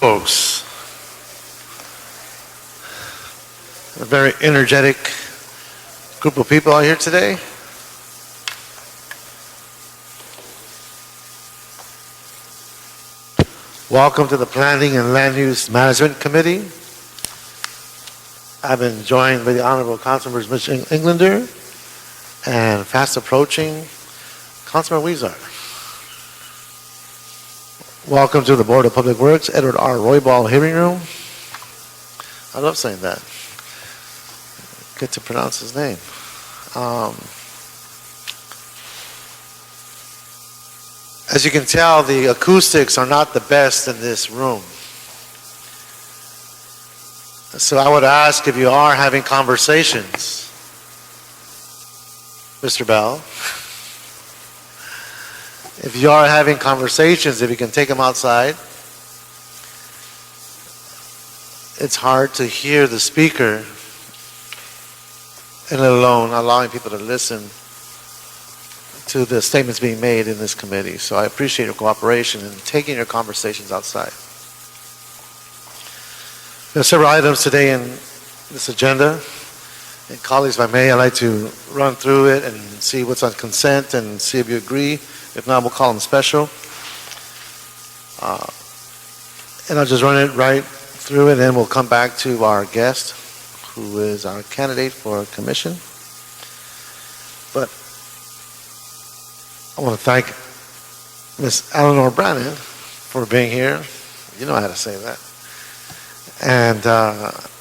Folks, a very energetic group of people out here today. Welcome to the Planning and Land Use Management Committee. I've been joined by the Honorable Councilmembers Mitch Englander and fast approaching Councilmember Weezar. Welcome to the Board of Public Works, Edward R. Roybal Hearing Room. I love saying that. Get to pronounce his name. As you can tell, the acoustics are not the best in this room. So I would ask if you are having conversations, Mr. Bell, if you are having conversations, if you can take them outside. It's hard to hear the speaker, and let alone allowing people to listen to the statements being made in this committee. So I appreciate your cooperation in taking your conversations outside. There are several items today in this agenda. And colleagues, if I may, I'd like to run through it and see what's on consent and see if you agree. If not, we'll call them special. And I'll just run it right through it, and then we'll come back to our guest, who is our candidate for a commission. But I want to thank Ms. Eleanor Brannon for being here. You know how to say that. And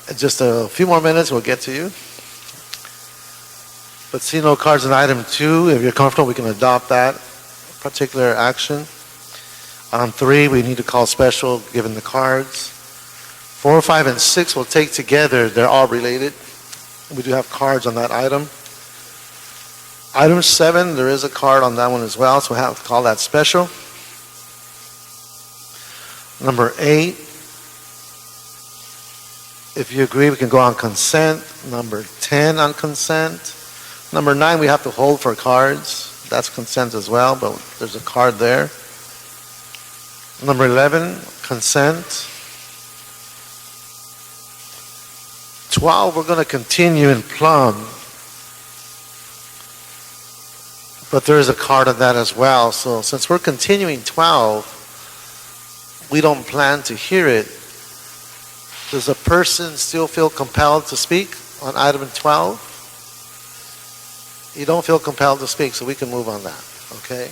in just a few more minutes, we'll get to you. But see no cards on item 2. If you're comfortable, we can adopt that particular action. On 3, we need to call special given the cards. 4, 5, and 6 we'll take together. They're all related. We do have cards on that item. Item 7, there is a card on that one as well, so we'll have to call that special. Number 8, if you agree, we can go on consent. Number 10 on consent. Number 9, we have to hold for cards. That's consent as well, but there's a card there. Number 11, consent. 12, we're going to continue in plum. But there is a card on that as well. So since we're continuing 12, we don't plan to hear it. Does a person still feel compelled to speak on item 12? You don't feel compelled to speak, so we can move on that, okay?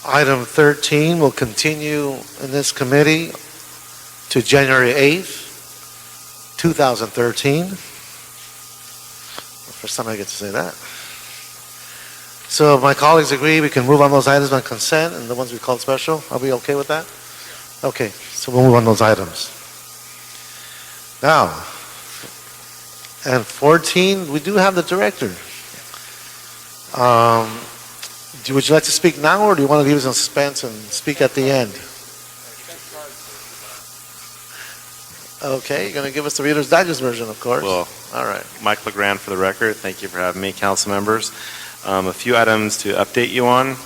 Item 13 will continue in this committee to January 8th, 2013. First time I get to say that. So if my colleagues agree, we can move on those items on consent and the ones we called special. Are we okay with that? Okay, so we'll move on those items. Now, and 14, we do have the director. Would you like to speak now, or do you want to leave us in suspense and speak at the end? Okay, you're going to give us the Reader's Digest version, of course. Well, all right. Mike LeGrand for the record. Thank you for having me, council members. A few items to update you on.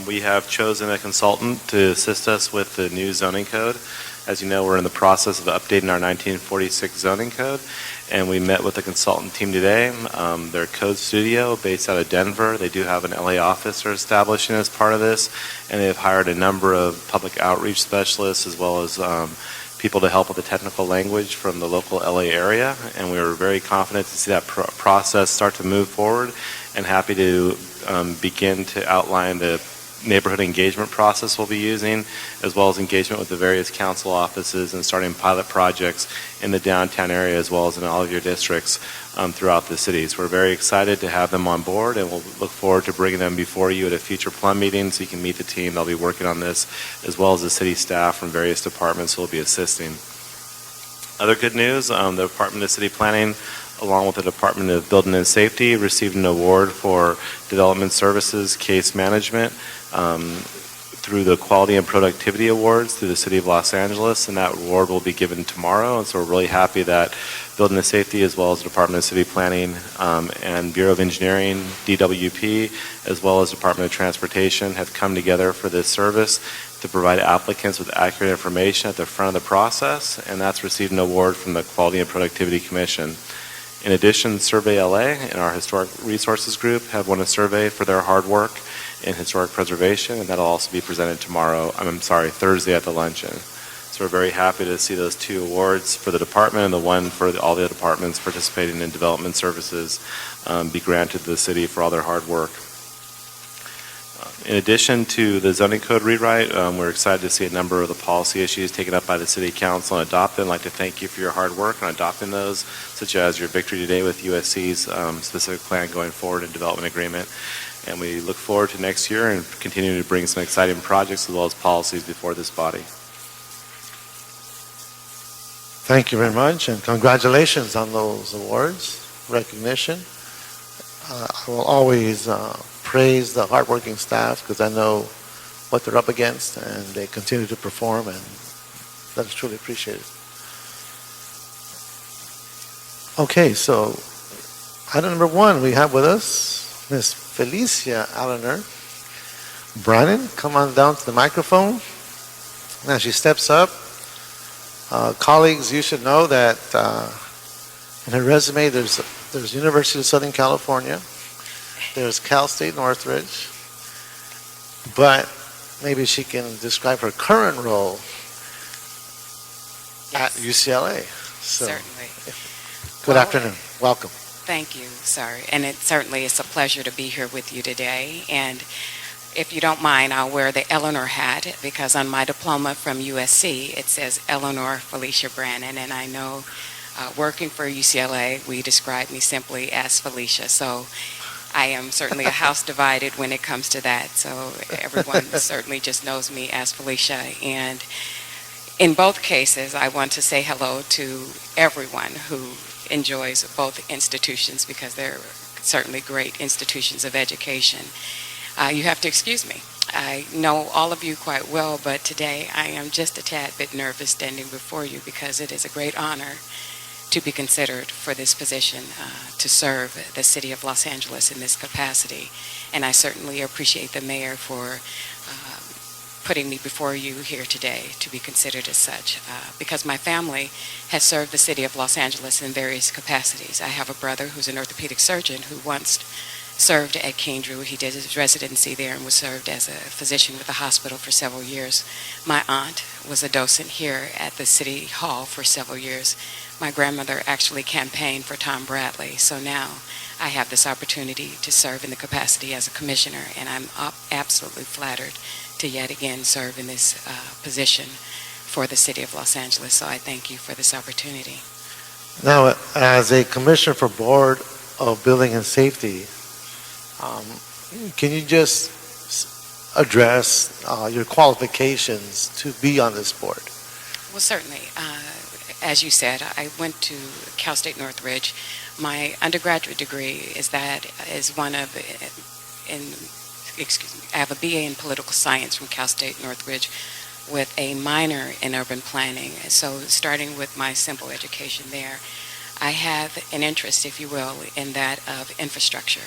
We have chosen a consultant to assist us with the new zoning code. As you know, we're in the process of updating our 1946 zoning code, and we met with the consultant team today. They're a code studio based out of Denver. They do have an LA office they're establishing as part of this, and they've hired a number of public outreach specialists as well as people to help with the technical language from the local LA area, and we were very confident to see that process start to move forward, and happy to begin to outline the neighborhood engagement process we'll be using, as well as engagement with the various council offices and starting pilot projects in the downtown area as well as in all of your districts throughout the cities. We're very excited to have them on board, and we'll look forward to bringing them before you at a future plum meeting so you can meet the team. They'll be working on this, as well as the city staff from various departments who will be assisting. Other good news, the Department of City Planning, along with the Department of Building and Safety, received an award for Development Services Case Management through the Quality and Productivity Awards through the City of Los Angeles, and that award will be given tomorrow. And so we're really happy that Building and Safety, as well as Department of City Planning and Bureau of Engineering, DWP, as well as Department of Transportation, have come together for this service. to provide applicants with accurate information at the front of the process, and that's received an award from the Quality and Productivity Commission. In addition, Survey LA and our Historic Resources Group have won a survey for their hard work in historic preservation, and that'll also be presented Thursday at the luncheon. So we're very happy to see those 2 awards for the department and the one for all the departments participating in development services be granted to the city for all their hard work. In addition to the zoning code rewrite, we're excited to see a number of the policy issues taken up by the City Council and adopted. I'd like to thank you for your hard work on adopting those, such as your victory today with USC's specific plan going forward and development agreement. And we look forward to next year and continuing to bring some exciting projects as well as policies before this body. Thank you very much, and congratulations on those awards, recognition. I will always praise the hardworking staff because I know what they're up against, and they continue to perform, and that's truly appreciated. Okay, so item number 1, we have with us Miss Felicia Allener. Brannon, come on down to the microphone. Now she steps up. Colleagues, you should know that in her resume there's University of Southern California, there's Cal State Northridge, but maybe she can describe her current role at UCLA. So, Certainly. Good afternoon. Welcome. Thank you, sir. And it certainly is a pleasure to be here with you today. And if you don't mind, I'll wear the Eleanor hat because on my diploma from USC, it says Eleanor Felicia Brannon. And I know working for UCLA, we describe me simply as Felicia. So I am certainly a house divided when it comes to that. So everyone certainly just knows me as Felicia. And in both cases, I want to say hello to everyone who enjoys both institutions because they're certainly great institutions of education. You have to excuse me. I know all of you quite well, but today I am just a tad bit nervous standing before you because it is a great honor to be considered for this position to serve the city of Los Angeles in this capacity. And I certainly appreciate the mayor for putting me before you here today to be considered as such because my family has served the city of Los Angeles in various capacities. I have a brother who's an orthopedic surgeon who once served at King Drew. He did his residency there and was served as a physician with the hospital for several years. My aunt was a docent here at the City Hall for several years. My grandmother actually campaigned for Tom Bradley, so now I have this opportunity to serve in the capacity as a commissioner, and I'm absolutely flattered to yet again serve in this position for the city of Los Angeles, so I thank you for this opportunity. Now, as a commissioner for Board of Building and Safety, can you just address your qualifications to be on this board? Well, certainly. As you said, I went to Cal State Northridge. My undergraduate degree I have a BA in political science from Cal State Northridge with a minor in urban planning. So starting with my simple education there, I have an interest, if you will, in that of infrastructure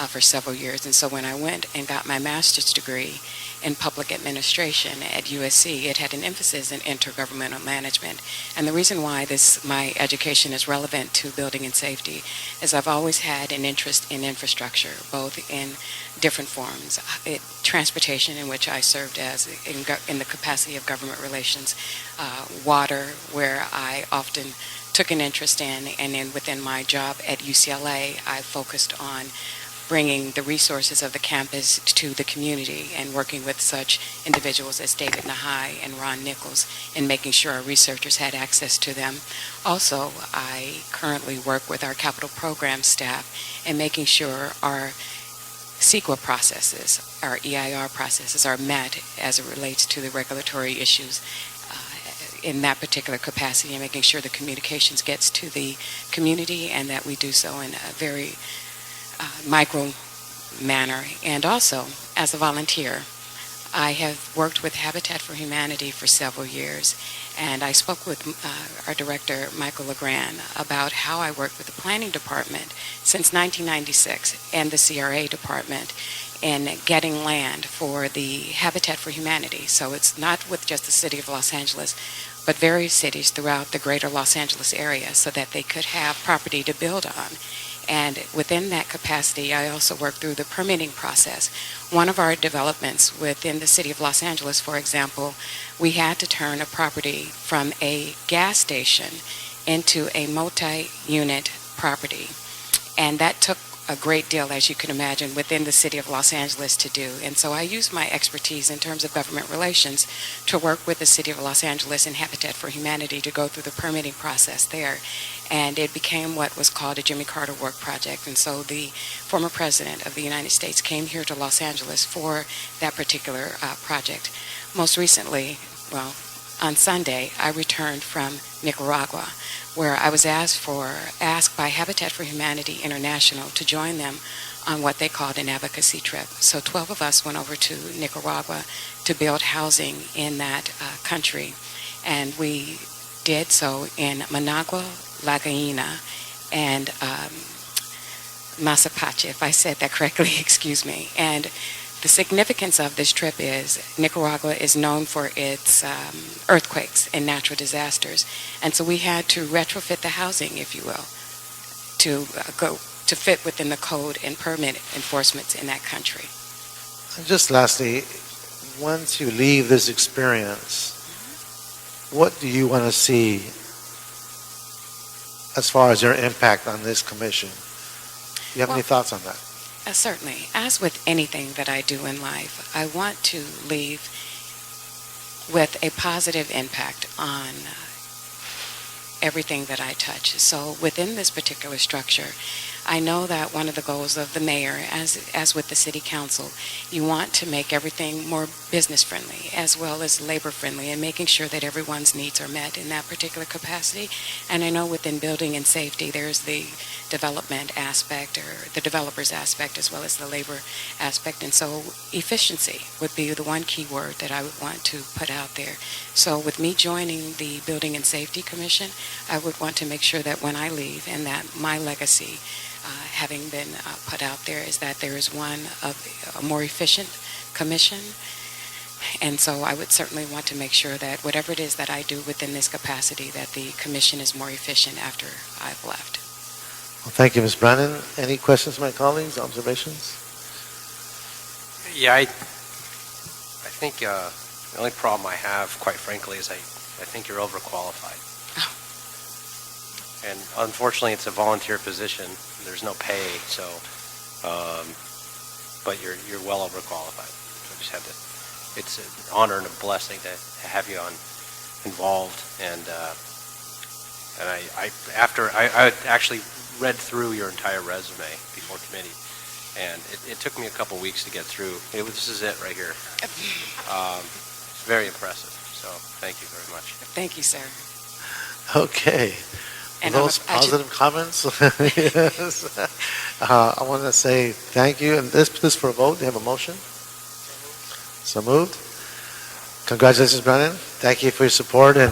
for several years. And so when I went and got my master's degree in public administration at USC, it had an emphasis in intergovernmental management. And the reason why my education is relevant to building and safety is I've always had an interest in infrastructure, both in different forms. Transportation, in which I served as in the capacity of government relations, water, where I often took an interest in, and then within my job at UCLA, I focused on bringing the resources of the campus to the community and working with such individuals as David Nahai and Ron Nichols and making sure our researchers had access to them. Also, I currently work with our capital program staff and making sure our CEQA processes, our EIR processes are met as it relates to the regulatory issues in that particular capacity, and making sure the communications gets to the community and that we do so in a very micro manner. And also, as a volunteer, I have worked with Habitat for Humanity for several years, and I spoke with our director, Michael LeGrand, about how I worked with the planning department since 1996 and the CRA department in getting land for the Habitat for Humanity. So it's not with just the city of Los Angeles, but various cities throughout the greater Los Angeles area so that they could have property to build on. And within that capacity, I also work through the permitting process. One of our developments within the city of Los Angeles, for example, we had to turn a property from a gas station into a multi-unit property. And that took a great deal, as you can imagine, within the city of Los Angeles to do. And so I use my expertise in terms of government relations to work with the city of Los Angeles and Habitat for Humanity to go through the permitting process there. And it became what was called a Jimmy Carter Work Project. And so the former president of the United States came here to Los Angeles for that particular project. Most recently, well, on Sunday, I returned from Nicaragua, where I was asked by Habitat for Humanity International to join them on what they called an advocacy trip. So 12 of us went over to Nicaragua to build housing in that country. And we did so in Managua, La Gallina, and Masapache, if I said that correctly, excuse me. And the significance of this trip is Nicaragua is known for its earthquakes and natural disasters. And so we had to retrofit the housing, if you will, to fit within the code and permit enforcements in that country. And just lastly, once you leave this experience, what do you want to see as far as your impact on this commission? Do you have any thoughts on that? Certainly. As with anything that I do in life, I want to leave with a positive impact on everything that I touch. So within this particular structure, I know that one of the goals of the mayor, as with the city council, you want to make everything more business friendly as well as labor friendly and making sure that everyone's needs are met in that particular capacity. And I know within building and safety, there's the development aspect or the developers aspect as well as the labor aspect. And so efficiency would be the one key word that I would want to put out there. So with me joining the Building and Safety Commission, I would want to make sure that when I leave and that my legacy having been put out there is that there is one of a more efficient commission. And so I would certainly want to make sure that whatever it is that I do within this capacity, that the commission is more efficient after I've left. Well, thank you, Ms. Brannon. Any questions, my colleagues, observations? Yeah, I think the only problem I have, quite frankly, is I think you're overqualified. And unfortunately, it's a volunteer position. There's no pay, so, but you're well overqualified. So I just have to. It's an honor and a blessing to have you involved. And I actually read through your entire resume before committee, and it took me a couple weeks to get through. This is it right here. It's very impressive. So thank you very much. Thank you, sir. Okay. And Those positive comments. Yes. I want to say thank you. And this for a vote. Do you have a motion? So moved. Congratulations, Brennan. Thank you for your support and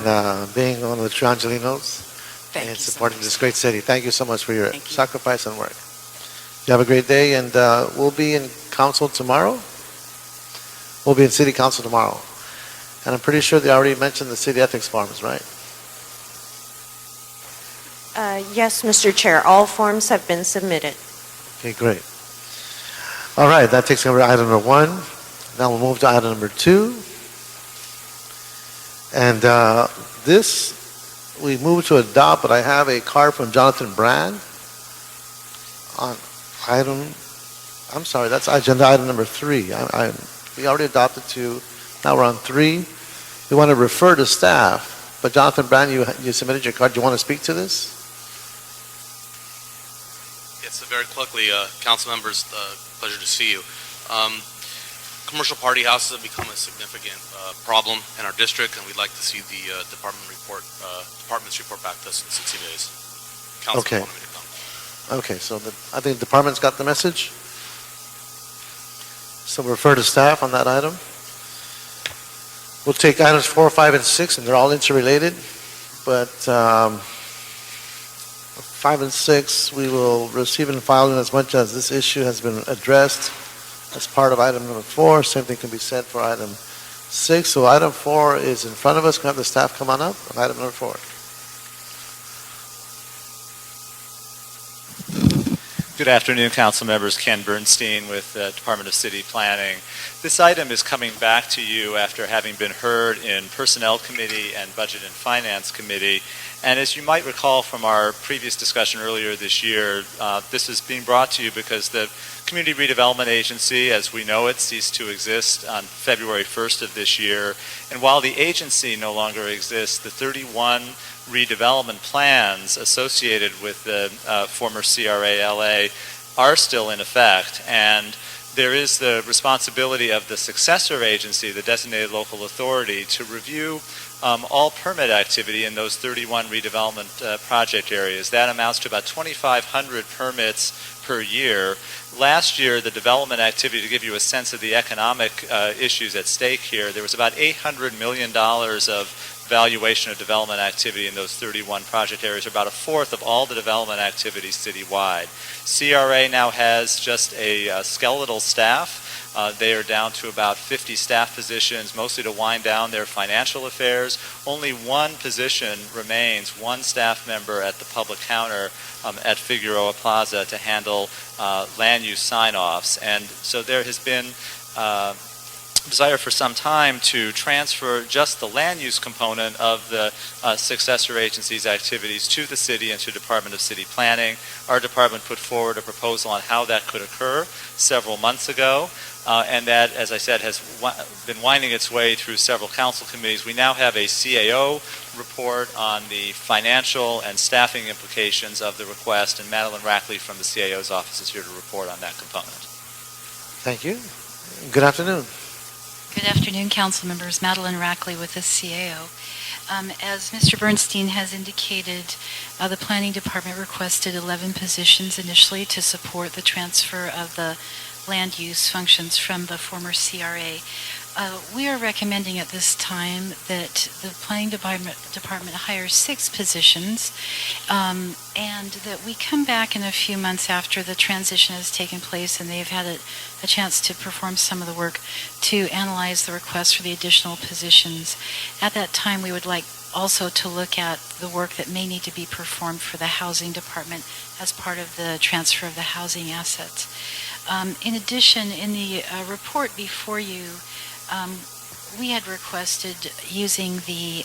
being one of the true Angelinos Thank and you so supporting much. this great city. Thank you so much for your Thank you. sacrifice and work. You have a great day, and we'll be in council tomorrow. We'll be in city council tomorrow. And I'm pretty sure they already mentioned the city ethics forms, right? Yes, Mr. Chair, all forms have been submitted. Okay, great. All right, that takes care of item number 1. Now we'll move to item number 2. And this, we move to adopt, but I have a card from Jonathan Brand on item, I'm sorry, that's agenda item number 3. We already adopted 2, now we're on 3. We want to refer to staff, but Jonathan Brand, you submitted your card. Do you want to speak to this? Yes, very quickly, council members, pleasure to see you. Commercial party houses have become a significant problem in our district, and we'd like to see the department's report back to us in 60 days. Council Okay. wanted me to come. Okay, so I think the department's got the message. So we'll refer to staff on that item. We'll take items 4, 5, and 6, and they're all interrelated. But 5 and 6, we will receive and file in as much as this issue has been addressed as part of item number 4. Same thing can be said for item 6. So item 4 is in front of us. Can I have the staff come on up on item number 4? Good afternoon, council members. Ken Bernstein with the Department of City Planning. This item is coming back to you after having been heard in Personnel Committee and Budget and Finance Committee. And as you might recall from our previous discussion earlier this year, this is being brought to you because the Community Redevelopment Agency, as we know it, ceased to exist on February 1st of this year. And while the agency no longer exists, the 31 redevelopment plans associated with the former CRA-LA are still in effect, and there is the responsibility of the successor agency, the designated local authority, to review all permit activity in those 31 redevelopment project areas. That amounts to about 2,500 permits per year. Last year, the development activity, to give you a sense of the economic issues at stake here, there was about $800 million of valuation of development activity in those 31 project areas, or about a fourth of all the development activity citywide. CRA now has just a skeletal staff. They are down to about 50 staff positions, mostly to wind down their financial affairs. Only one position remains, one staff member at the public counter at Figueroa Plaza to handle land use sign-offs. And so there has been desire for some time to transfer just the land use component of the successor agency's activities to the city and to Department of City Planning. Our department put forward a proposal on how that could occur several months ago, and that, as I said, has been winding its way through several council committees. We now have a CAO report on the financial and staffing implications of the request, and Madeline Rackley from the CAO's office is here to report on that component. Thank you. Good afternoon. Good afternoon, council members. Madeline Rackley with the CAO. As Mr. Bernstein has indicated, the Planning Department requested 11 positions initially to support the transfer of the land use functions from the former CRA. We are recommending at this time that the Planning Department hires 6 positions, and that we come back in a few months after the transition has taken place and they've had a chance to perform some of the work to analyze the request for the additional positions. At that time, we would like also to look at the work that may need to be performed for the Housing Department as part of the transfer of the housing assets. In addition, in the report before you, we had requested using the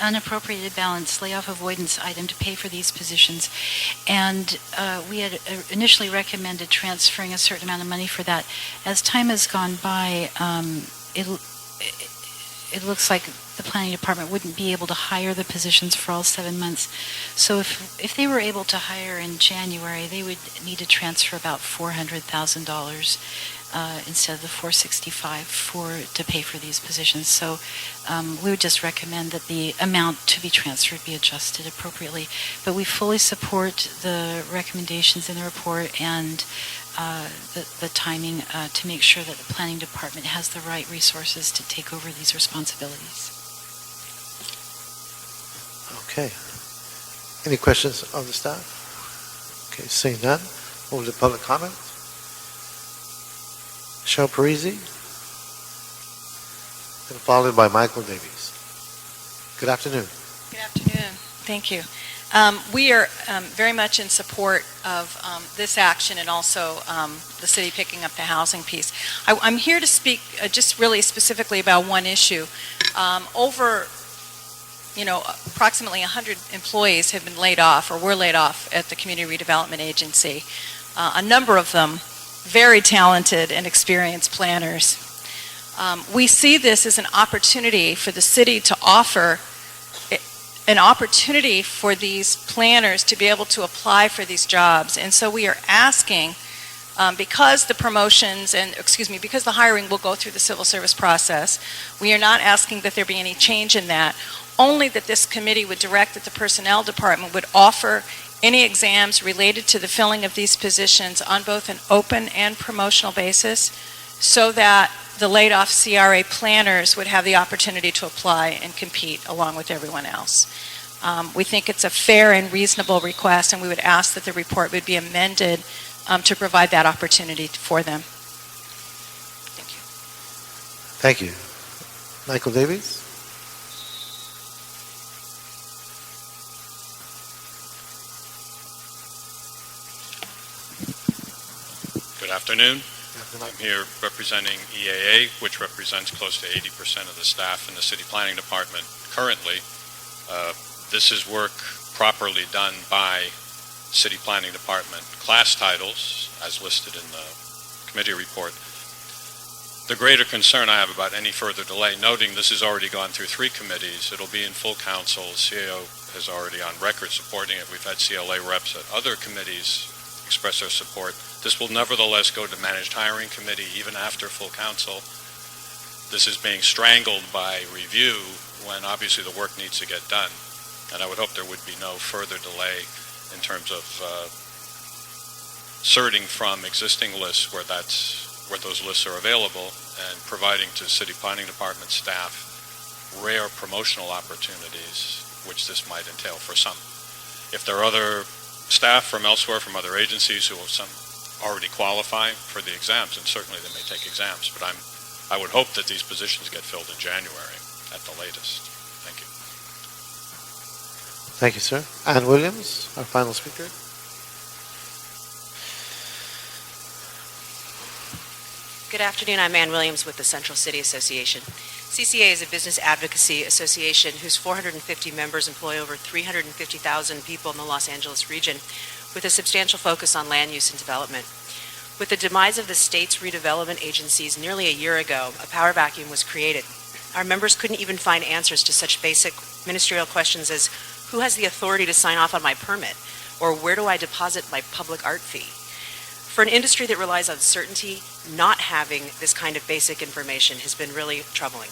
unappropriated balance layoff avoidance item to pay for these positions, and we had initially recommended transferring a certain amount of money for that. As time has gone by, it looks like the Planning Department wouldn't be able to hire the positions for all 7 months. So if they were able to hire in January, they would need to transfer about $400,000 instead of the $465,000 to pay for these positions. So we would just recommend that the amount to be transferred be adjusted appropriately. But we fully support the recommendations in the report and the timing to make sure that the Planning Department has the right resources to take over these responsibilities. Okay. Any questions of the staff? Okay, seeing none, move to public comment. Cheryl Parisi, and followed by Michael Davies. Good afternoon. Good afternoon. Thank you. We are very much in support of this action and also the city picking up the housing piece. I'm here to speak just really specifically about one issue. Approximately 100 employees have been laid off or were laid off at the Community Redevelopment Agency. A number of them very talented and experienced planners. We see this as an opportunity for the city to offer an opportunity for these planners to be able to apply for these jobs. And so we are asking, because the because the hiring will go through the civil service process, we are not asking that there be any change in that, only that this committee would direct that the Personnel Department would offer any exams related to the filling of these positions on both an open and promotional basis, so that the laid-off CRA planners would have the opportunity to apply and compete along with everyone else. We think it's a fair and reasonable request, and we would ask that the report would be amended to provide that opportunity for them. Thank you. Thank you. Michael Davies? Good afternoon. I'm here representing EAA, which represents close to 80% of the staff in the City Planning Department currently. This is work properly done by City Planning Department class titles, as listed in the committee report. The greater concern I have about any further delay, noting this has already gone through 3 committees, it'll be in full council, CAO has already on record supporting it, we've had CLA reps at other committees express their support. This will nevertheless go to Managed Hiring Committee even after full council. This is being strangled by review when obviously the work needs to get done. And I would hope there would be no further delay in terms of sorting from existing lists where those lists are available and providing to City Planning Department staff rare promotional opportunities, which this might entail for some. If there are other staff from elsewhere, from other agencies who will already qualify for the exams, and certainly they may take exams, but I would hope that these positions get filled in January at the latest. Thank you. Thank you, sir. Ann Williams, our final speaker. Good afternoon. I'm Ann Williams with the Central City Association. CCA is a business advocacy association whose 450 members employ over 350,000 people in the Los Angeles region, with a substantial focus on land use and development. With the demise of the state's redevelopment agencies nearly a year ago, a power vacuum was created. Our members couldn't even find answers to such basic ministerial questions as, who has the authority to sign off on my permit? Or where do I deposit my public art fee? For an industry that relies on certainty, not having this kind of basic information has been really troubling.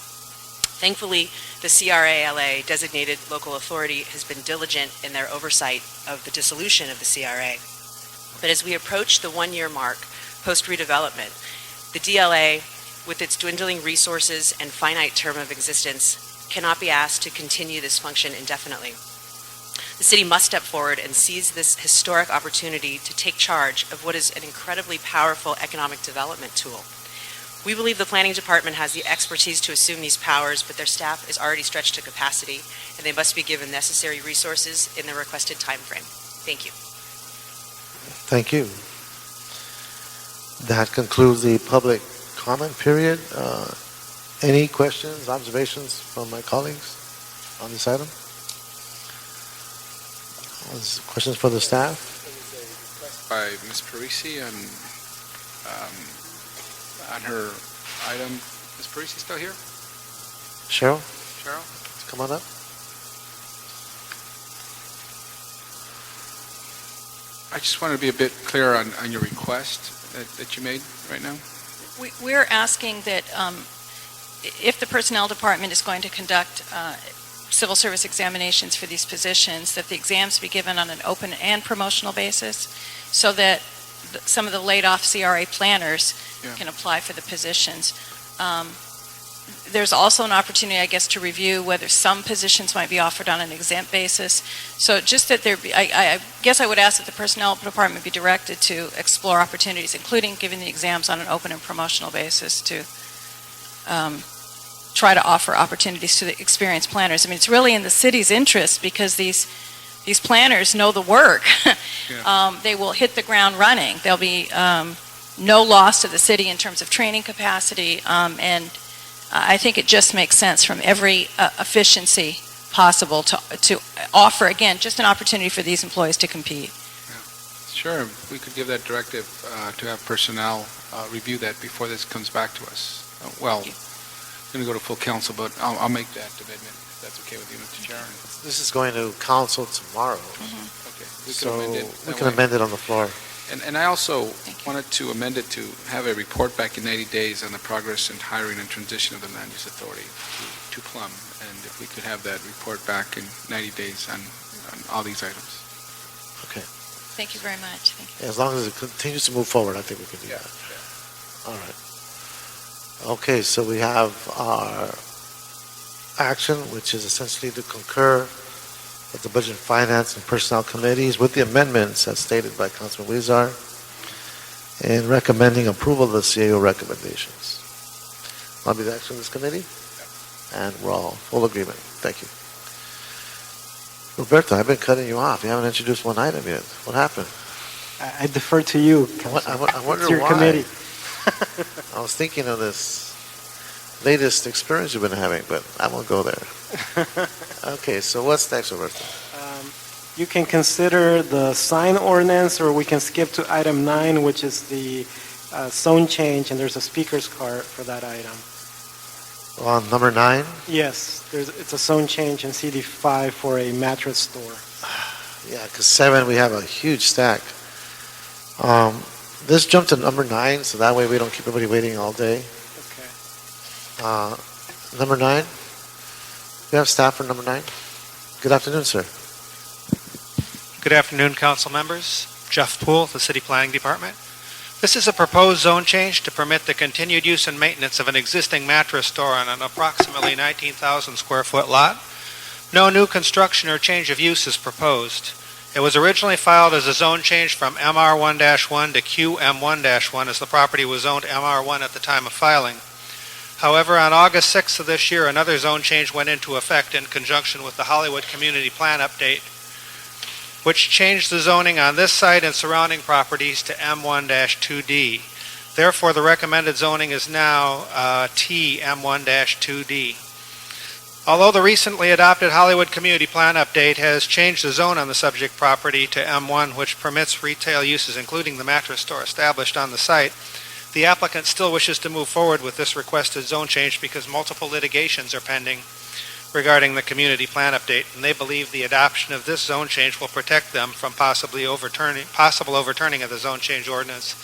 Thankfully, the CRA-LA designated local authority has been diligent in their oversight of the dissolution of the CRA. But as we approach the 1-year mark post-redevelopment, the DLA, with its dwindling resources and finite term of existence, cannot be asked to continue this function indefinitely. The city must step forward and seize this historic opportunity to take charge of what is an incredibly powerful economic development tool. We believe the planning department has the expertise to assume these powers, but their staff is already stretched to capacity, and they must be given necessary resources in the requested time frame. Thank you. Thank you. That concludes the public comment period. Any questions, observations from my colleagues on this item? Questions for the staff? By Ms. Parisi on her item. Ms. Parisi still here? Cheryl, Cheryl? come on up. I just want to be a bit clear on your request that you made right now. We're asking that if the Personnel Department is going to conduct civil service examinations for these positions, that the exams be given on an open and promotional basis so that some of the laid-off CRA planners can apply for the positions. There's also an opportunity, I guess, to review whether some positions might be offered on an exempt basis. So just that there be, I guess I would ask that the Personnel Department be directed to explore opportunities, including giving the exams on an open and promotional basis to try to offer opportunities to the experienced planners. I mean, it's really in the city's interest because these planners know the work. They will hit the ground running. There'll be no loss to the city in terms of training capacity, and I think it just makes sense from every efficiency possible to offer, again, just an opportunity for these employees to compete. Sure, we could give that directive to have personnel review that before this comes back to us. Well, I'm going to go to full council, but I'll make that amendment if that's okay with you, Mr. Chair. This is going to council tomorrow. Okay, we So can amend it. we that can way. amend it on the floor. And I also wanted to amend it to have a report back in 90 days on the progress in hiring and transition of the land use authority to Plum. And if we could have that report back in 90 days on all these items. Okay. Thank you very much. Thank you. As long as it continues to move forward, I think we can do that. All right. Okay, so we have our action, which is essentially to concur of the Budget and Finance and Personnel Committees with the amendments as stated by Councilman Huizar, and recommending approval of the CAO recommendations. I'll be the action of this committee, and we're all full agreement. Thank you. Roberto, I've been cutting you off. You haven't introduced one item yet. What happened? I defer to you. I wonder It's your why. committee. I was thinking of this latest experience you've been having, but I won't go there. Okay, so what's next, Roberto? You can consider the sign ordinance, or we can skip to item 9, which is the zone change, and there's a speaker's card for that item. On number 9? Yes, it's a zone change in CD5 for a mattress store. Yeah, because 7, we have a huge stack. Let's jump to number 9, so that way we don't keep everybody waiting all day. Okay. Number 9? We have staff for number 9? Good afternoon, sir. Good afternoon, council members. Jeff Poole, the City Planning Department. This is a proposed zone change to permit the continued use and maintenance of an existing mattress store on an approximately 19,000 square foot lot. No new construction or change of use is proposed. It was originally filed as a zone change from MR1-1 to QM1-1 as the property was zoned MR1 at the time of filing. However, on August 6th of this year, another zone change went into effect in conjunction with the Hollywood Community Plan update, which changed the zoning on this site and surrounding properties to M1-2D. Therefore, the recommended zoning is now TM1-2D. Although the recently adopted Hollywood Community Plan update has changed the zone on the subject property to M1, which permits retail uses, including the mattress store established on the site, the applicant still wishes to move forward with this requested zone change because multiple litigations are pending regarding the community plan update, and they believe the adoption of this zone change will protect them from possible overturning of the zone change ordinance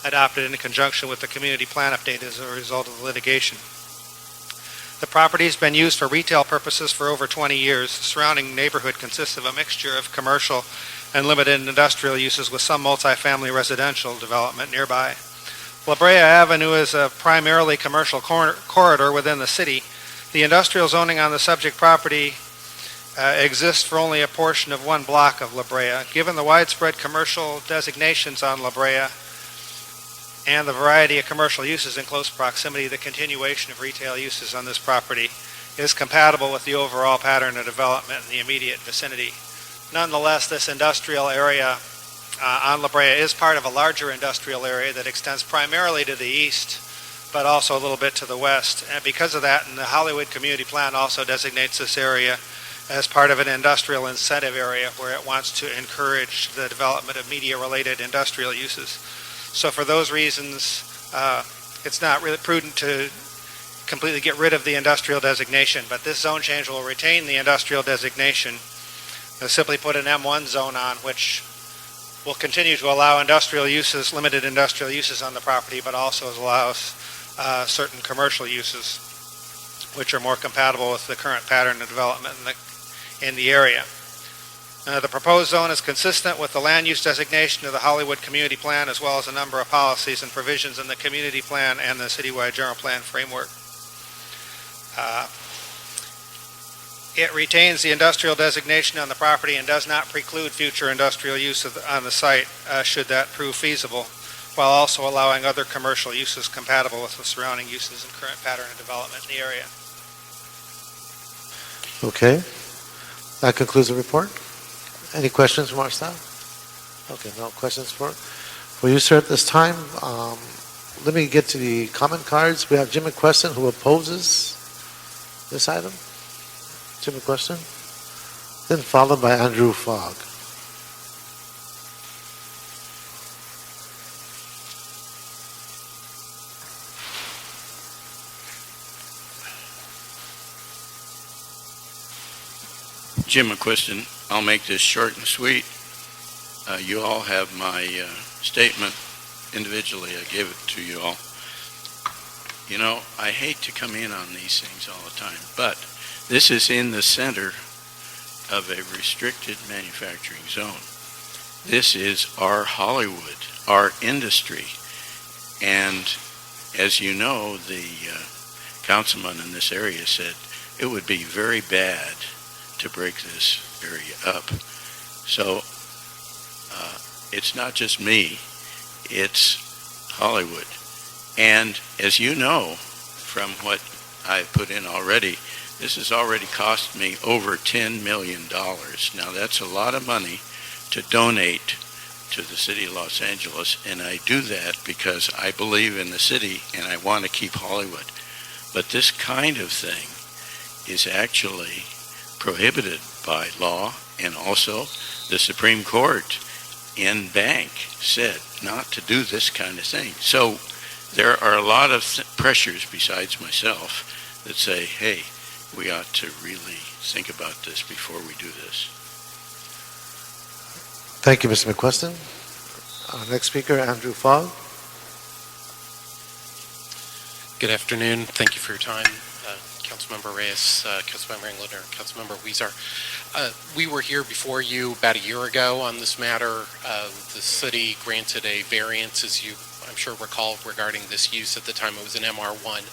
adopted in conjunction with the community plan update as a result of the litigation. The property has been used for retail purposes for over 20 years. The surrounding neighborhood consists of a mixture of commercial and limited industrial uses with some multifamily residential development nearby. La Brea Avenue is a primarily commercial corridor within the city. The industrial zoning on the subject property exists for only a portion of one block of La Brea. Given the widespread commercial designations on La Brea and the variety of commercial uses in close proximity, the continuation of retail uses on this property is compatible with the overall pattern of development in the immediate vicinity. Nonetheless, this industrial area on La Brea is part of a larger industrial area that extends primarily to the east, but also a little bit to the west. And because of that, and the Hollywood Community Plan also designates this area as part of an industrial incentive area where it wants to encourage the development of media-related industrial uses. So for those reasons, it's not really prudent to completely get rid of the industrial designation, but this zone change will retain the industrial designation. They'll simply put an M1 zone on, which will continue to allow industrial uses, limited industrial uses on the property, but also allows certain commercial uses, which are more compatible with the current pattern of development in the area. The proposed zone is consistent with the land use designation of the Hollywood Community Plan, as well as a number of policies and provisions in the Community Plan and the Citywide General Plan framework. It retains the industrial designation on the property and does not preclude future industrial use on the site, should that prove feasible, while also allowing other commercial uses compatible with the surrounding uses and current pattern of development in the area. Okay. That concludes the report. Any questions from our staff? Okay, no questions for you, sir, at this time. Let me get to the comment cards. We have Jim McQuestion, who opposes this item. Jim McQuestion. Then followed by Andrew Fogg. Jim McQuestion. I'll make this short and sweet. You all have my statement individually. I gave it to you all. You know, I hate to come in on these things all the time, but this is in the center of a restricted manufacturing zone. This is our Hollywood, our industry. And as you know, the councilman in this area said it would be very bad to break this area up. So it's not just me, it's Hollywood. And as you know, from what I've put in already, this has already cost me over $10 million. Now that's a lot of money to donate to the city of Los Angeles, and I do that because I believe in the city and I want to keep Hollywood. But this kind of thing is actually prohibited by law, and also the Supreme Court in Bank said not to do this kind of thing. So there are a lot of pressures besides myself that say, hey, we ought to really think about this before we do this. Thank you, Mr. McQuestion. Next speaker, Andrew Fogg. Good afternoon. Thank you for your time, Councilmember Reyes, Councilmember Englander, Councilmember Weezer. We were here before you about a year ago on this matter. The city granted a variance, as you I'm sure recall, regarding this use. At the time it was an MR1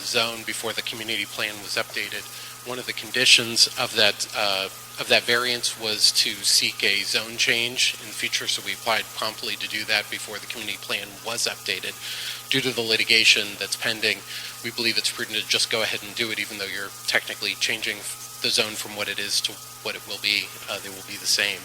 zone before the community plan was updated. One of the conditions of that variance was to seek a zone change in the future, so we applied promptly to do that before the community plan was updated. Due to the litigation that's pending, we believe it's prudent to just go ahead and do it, even though you're technically changing the zone from what it is to what it will be. They will be the same.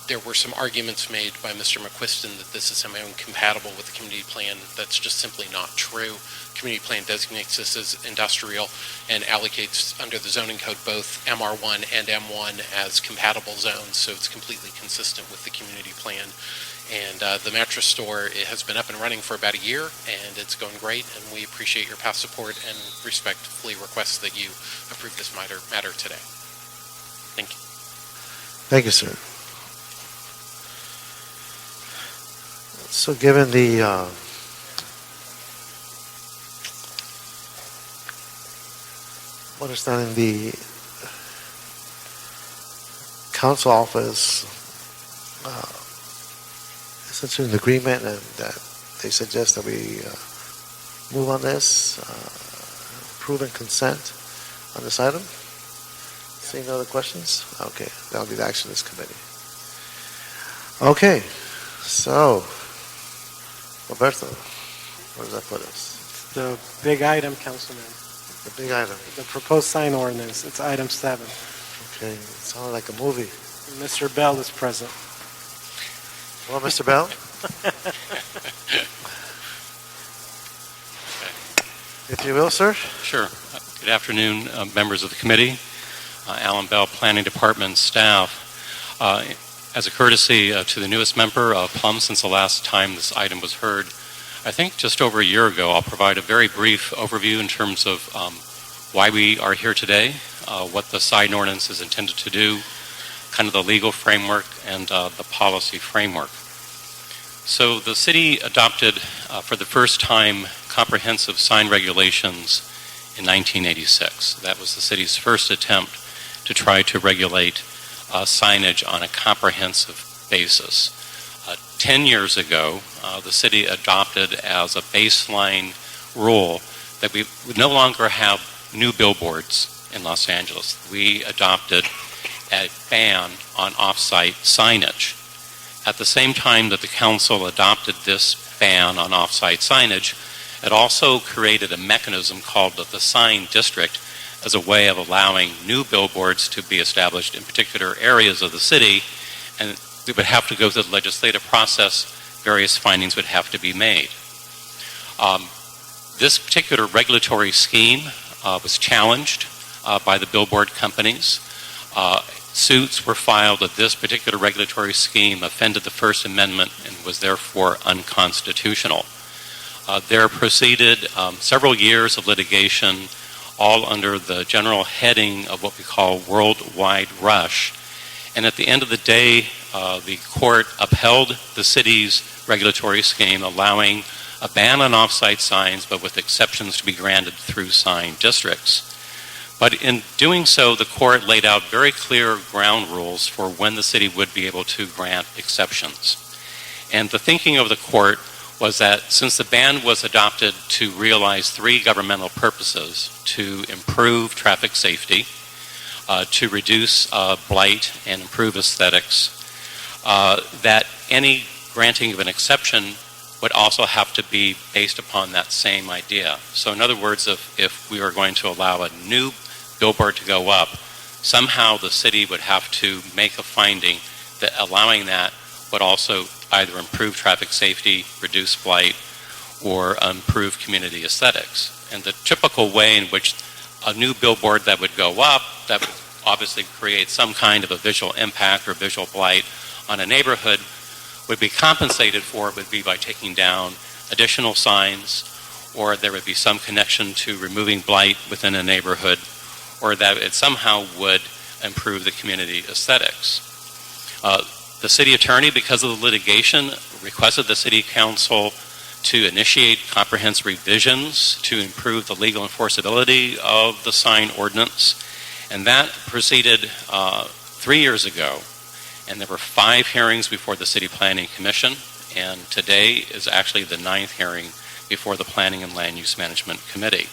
There were some arguments made by Mr. McQuestion that this is somehow incompatible with the community plan. That's just simply not true. Community plan designates this as industrial and allocates under the zoning code both MR1 and M1 as compatible zones, so it's completely consistent with the community plan. And the mattress store, it has been up and running for about a year, and it's going great, and we appreciate your past support and respectfully request that you approve this matter today. Thank you. Thank you, sir. So given the understanding the council office essentially in agreement, and that they suggest that we move on this, approve and consent on this item. Seeing no other questions? Okay, that'll be the action of this committee. Okay, so Roberto, where does that put us? The big item, Councilman. The big item. The proposed sign ordinance. It's item 7. Okay, it sounded like a movie. Mr. Bell is present. Hello, Mr. Bell. If you will, sir. Sure. Good afternoon, members of the committee, Alan Bell, Planning Department staff. As a courtesy to the newest member, Plum, since the last time this item was heard, I think just over a year ago, I'll provide a very brief overview in terms of why we are here today, what the sign ordinance is intended to do, kind of the legal framework and the policy framework. So the city adopted for the first time comprehensive sign regulations in 1986. That was the city's first attempt to try to regulate signage on a comprehensive basis. 10 years ago, the city adopted as a baseline rule that we would no longer have new billboards in Los Angeles. We adopted a ban on off-site signage. At the same time that the council adopted this ban on off-site signage, it also created a mechanism called the sign district as a way of allowing new billboards to be established in particular areas of the city, and we would have to go through the legislative process. Various findings would have to be made. This particular regulatory scheme was challenged by the billboard companies. Suits were filed that this particular regulatory scheme offended the First Amendment and was therefore unconstitutional. There proceeded several years of litigation, all under the general heading of what we call worldwide rush. And at the end of the day, the court upheld the city's regulatory scheme, allowing a ban on off-site signs, but with exceptions to be granted through sign districts. But in doing so, the court laid out very clear ground rules for when the city would be able to grant exceptions. And the thinking of the court was that since the ban was adopted to realize 3 governmental purposes: to improve traffic safety, to reduce blight and improve aesthetics, that any granting of an exception would also have to be based upon that same idea. So in other words, if we were going to allow a new billboard to go up, somehow the city would have to make a finding that allowing that would also either improve traffic safety, reduce blight, or improve community aesthetics. And the typical way in which a new billboard that would go up, that would obviously create some kind of a visual impact or visual blight on a neighborhood, would be compensated for would be by taking down additional signs, or there would be some connection to removing blight within a neighborhood, or that it somehow would improve the community aesthetics. The city attorney, because of the litigation, requested the city council to initiate comprehensive revisions to improve the legal enforceability of the sign ordinance, and that proceeded 3 years ago. And there were 5 hearings before the City Planning Commission, and today is actually the 9th hearing before the Planning and Land Use Management Committee.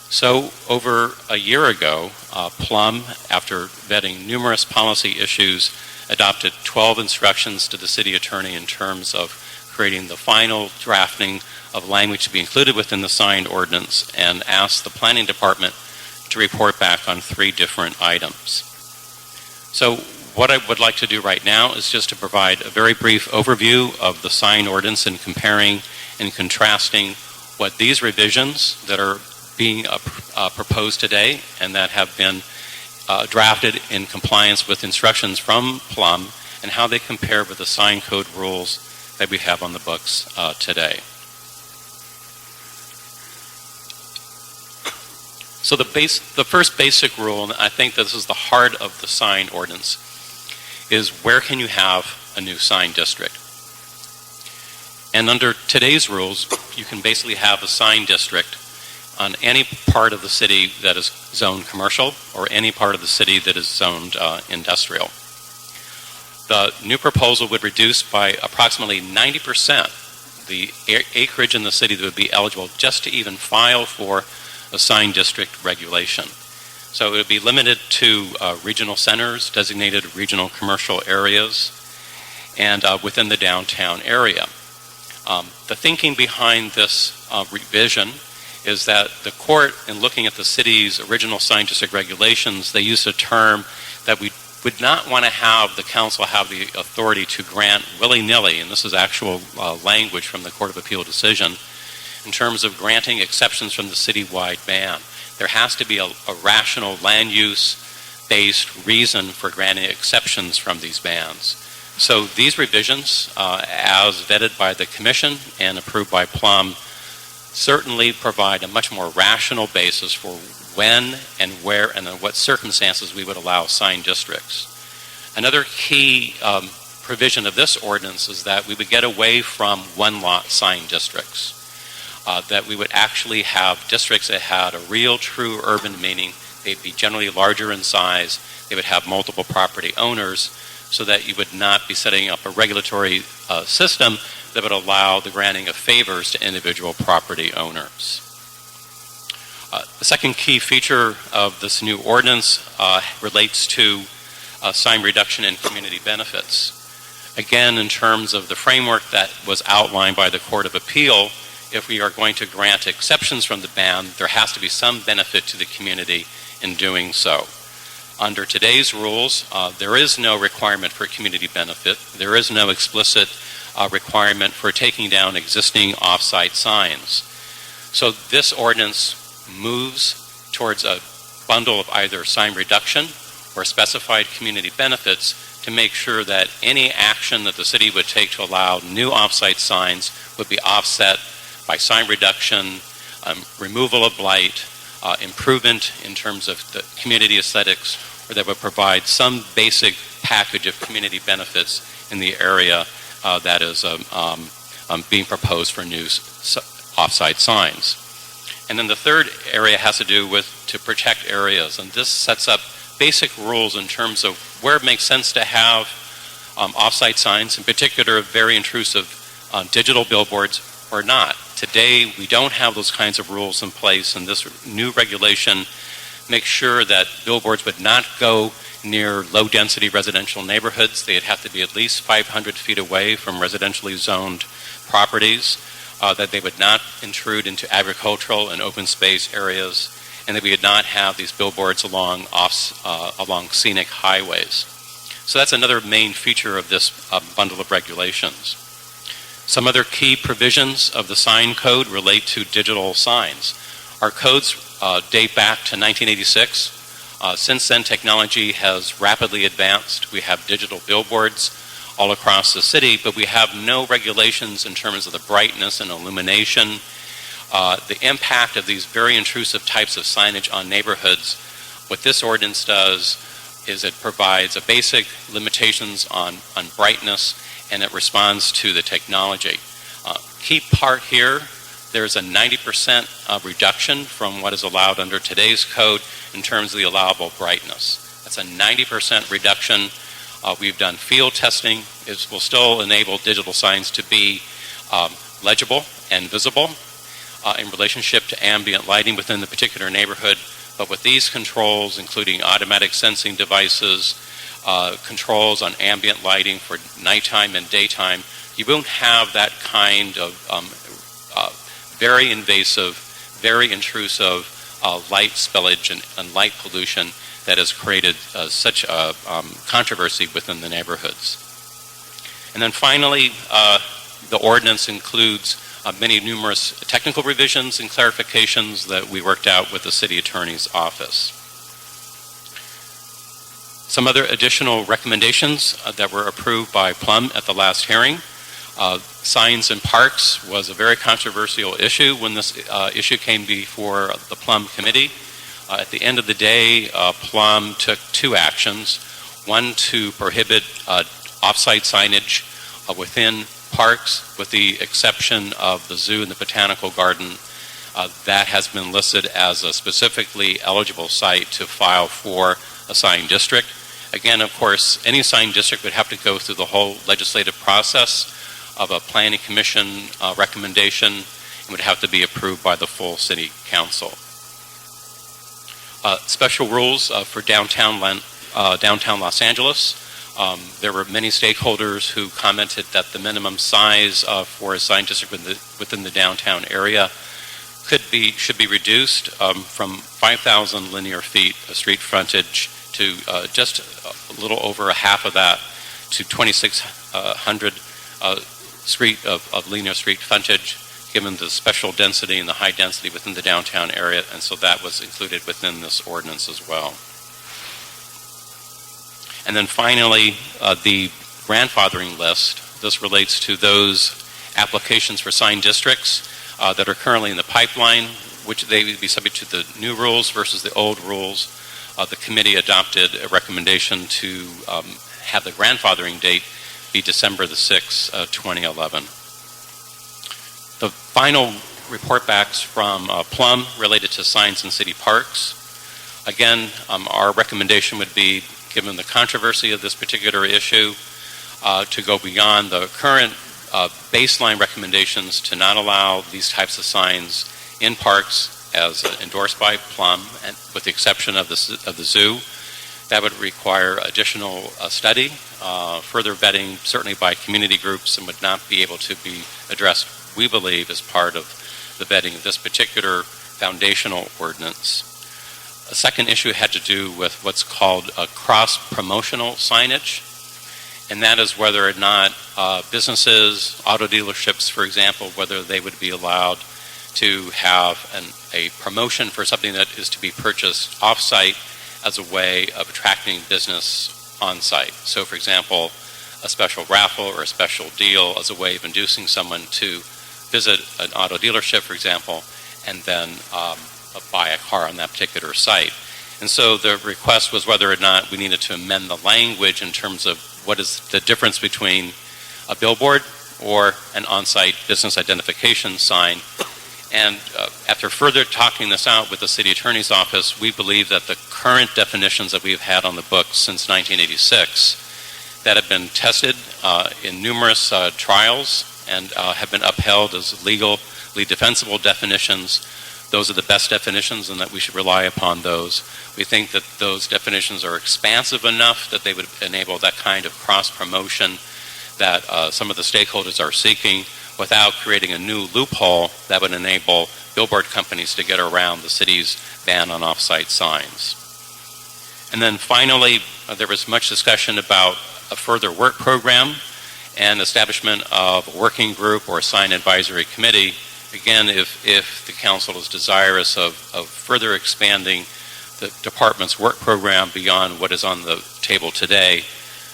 So over a year ago, Plum, after vetting numerous policy issues, adopted 12 instructions to the city attorney in terms of creating the final drafting of language to be included within the sign ordinance, and asked the planning department to report back on 3 different items. So what I would like to do right now is just to provide a very brief overview of the sign ordinance and comparing and contrasting what these revisions that are being proposed today and that have been drafted in compliance with instructions from Plum, and how they compare with the sign code rules that we have on the books today. So the first basic rule, and I think this is the heart of the sign ordinance, is where can you have a new sign district? And under today's rules, you can basically have a sign district on any part of the city that is zoned commercial or any part of the city that is zoned industrial. The new proposal would reduce by approximately 90% the acreage in the city that would be eligible just to even file for a sign district regulation. So it would be limited to regional centers, designated regional commercial areas, and within the downtown area. The thinking behind this revision is that the court, in looking at the city's original sign district regulations, they used a term that we would not want to have the council have the authority to grant willy-nilly, and this is actual language from the Court of Appeal decision, in terms of granting exceptions from the citywide ban. There has to be a rational land use-based reason for granting exceptions from these bans. So these revisions, as vetted by the Commission and approved by Plum, certainly provide a much more rational basis for when and where and in what circumstances we would allow sign districts. Another key provision of this ordinance is that we would get away from one-lot sign districts, that we would actually have districts that had a real, true urban meaning. They'd be generally larger in size. They would have multiple property owners, so that you would not be setting up a regulatory system that would allow the granting of favors to individual property owners. The second key feature of this new ordinance relates to sign reduction and community benefits. Again, in terms of the framework that was outlined by the Court of Appeal, if we are going to grant exceptions from the ban, there has to be some benefit to the community in doing so. Under today's rules, there is no requirement for community benefit. There is no explicit requirement for taking down existing off-site signs. So this ordinance moves towards a bundle of either sign reduction or specified community benefits to make sure that any action that the city would take to allow new off-site signs would be offset by sign reduction, removal of blight, improvement in terms of the community aesthetics, or that would provide some basic package of community benefits in the area that is being proposed for new off-site signs. And then the third area has to do with to protect areas, and this sets up basic rules in terms of where it makes sense to have off-site signs, in particular very intrusive digital billboards, or not. Today, we don't have those kinds of rules in place, and this new regulation make sure that billboards would not go near low-density residential neighborhoods. They'd have to be at least 500 feet away from residentially zoned properties, that they would not intrude into agricultural and open space areas, and that we would not have these billboards along scenic highways. So that's another main feature of this bundle of regulations. Some other key provisions of the sign code relate to digital signs. Our codes date back to 1986. Since then, technology has rapidly advanced. We have digital billboards all across the city, but we have no regulations in terms of the brightness and illumination. The impact of these very intrusive types of signage on neighborhoods, what this ordinance does is it provides a basic limitations on brightness, and it responds to the technology. Key part here, there's a 90% reduction from what is allowed under today's code in terms of the allowable brightness. That's a 90% reduction. We've done field testing. It will still enable digital signs to be legible and visible in relationship to ambient lighting within the particular neighborhood. But with these controls, including automatic sensing devices, controls on ambient lighting for nighttime and daytime, you won't have that kind of very invasive, very intrusive light spillage and light pollution that has created such a controversy within the neighborhoods. And then finally, the ordinance includes many numerous technical revisions and clarifications that we worked out with the city attorney's office. Some other additional recommendations that were approved by Plum at the last hearing. Signs in parks was a very controversial issue when this issue came before the Plum committee. At the end of the day, Plum took two actions. One, to prohibit off-site signage within parks, with the exception of the zoo and the botanical garden. That has been listed as a specifically eligible site to file for a sign district. Again, of course, any sign district would have to go through the whole legislative process of a planning commission recommendation and would have to be approved by the full city council. Special rules for downtown Los Angeles. There were many stakeholders who commented that the minimum size for a sign district within the downtown area should be reduced from 5,000 linear feet of street frontage to just a little over a half of that, to 2,600 of linear street frontage, given the special density and the high density within the downtown area, and so that was included within this ordinance as well. And then finally, the grandfathering list. This relates to those applications for sign districts that are currently in the pipeline, which they would be subject to the new rules versus the old rules. The committee adopted a recommendation to have the grandfathering date be December the 6th, 2011. The final report backs from Plum related to signs in city parks. Again, our recommendation would be, given the controversy of this particular issue, to go beyond the current baseline recommendations to not allow these types of signs in parks as endorsed by Plum, and with the exception of the zoo. That would require additional study, further vetting, certainly by community groups, and would not be able to be addressed, we believe, as part of the vetting of this particular foundational ordinance. A second issue had to do with what's called a cross-promotional signage, and that is whether or not businesses, auto dealerships, for example, whether they would be allowed to have a promotion for something that is to be purchased off-site as a way of attracting business on-site. So, for example, a special raffle or a special deal as a way of inducing someone to visit an auto dealership, for example, and then buy a car on that particular site. And so the request was whether or not we needed to amend the language in terms of what is the difference between a billboard or an on-site business identification sign. And after further talking this out with the city attorney's office, we believe that the current definitions that we've had on the books since 1986 that have been tested in numerous trials and have been upheld as legally defensible definitions those are the best definitions and that we should rely upon those. We think that those definitions are expansive enough that they would enable that kind of cross-promotion that some of the stakeholders are seeking without creating a new loophole that would enable billboard companies to get around the city's ban on off-site signs. And then finally, there was much discussion about a further work program and establishment of a working group or a sign advisory committee. Again, if the council is desirous of further expanding the department's work program beyond what is on the table today,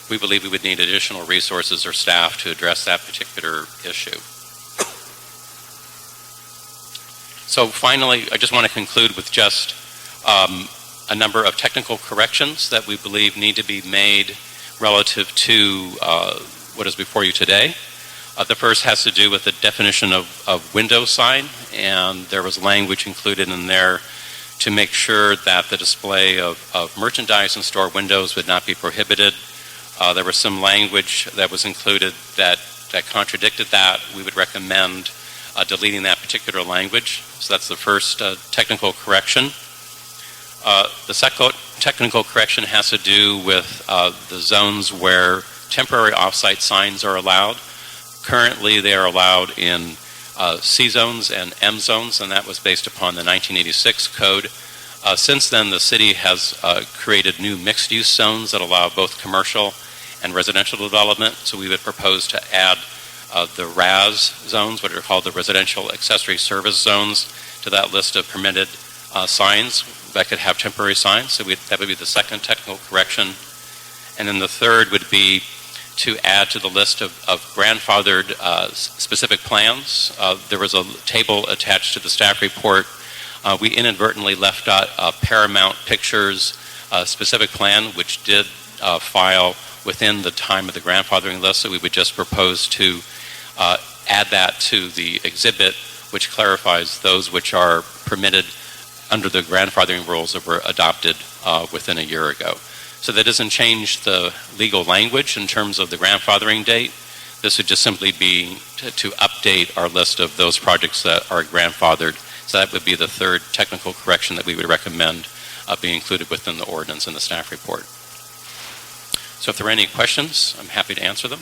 we believe we would need additional resources or staff to address that particular issue. So finally, I just want to conclude with just a number of technical corrections that we believe need to be made relative to what is before you today. The first has to do with the definition of window sign, and there was language included in there to make sure that the display of merchandise in store windows would not be prohibited. There was some language that was included that contradicted that. We would recommend deleting that particular language. So that's the first technical correction. The second technical correction has to do with the zones where temporary off-site signs are allowed. Currently, they are allowed in C zones and M zones, and that was based upon the 1986 code. Since then, the city has created new mixed-use zones that allow both commercial and residential development. So we would propose to add the RAS zones, what are called the residential accessory service zones, to that list of permitted signs that could have temporary signs. So that would be the second technical correction. And then the third would be to add to the list of grandfathered specific plans. There was a table attached to the staff report. We inadvertently left out Paramount Pictures specific plan, which did file within the time of the grandfathering list. So we would just propose to add that to the exhibit, which clarifies those which are permitted under the grandfathering rules that were adopted within a year ago. So that doesn't change the legal language in terms of the grandfathering date. This would just simply be to update our list of those projects that are grandfathered. So that would be the third technical correction that we would recommend be included within the ordinance in the staff report. So if there are any questions, I'm happy to answer them.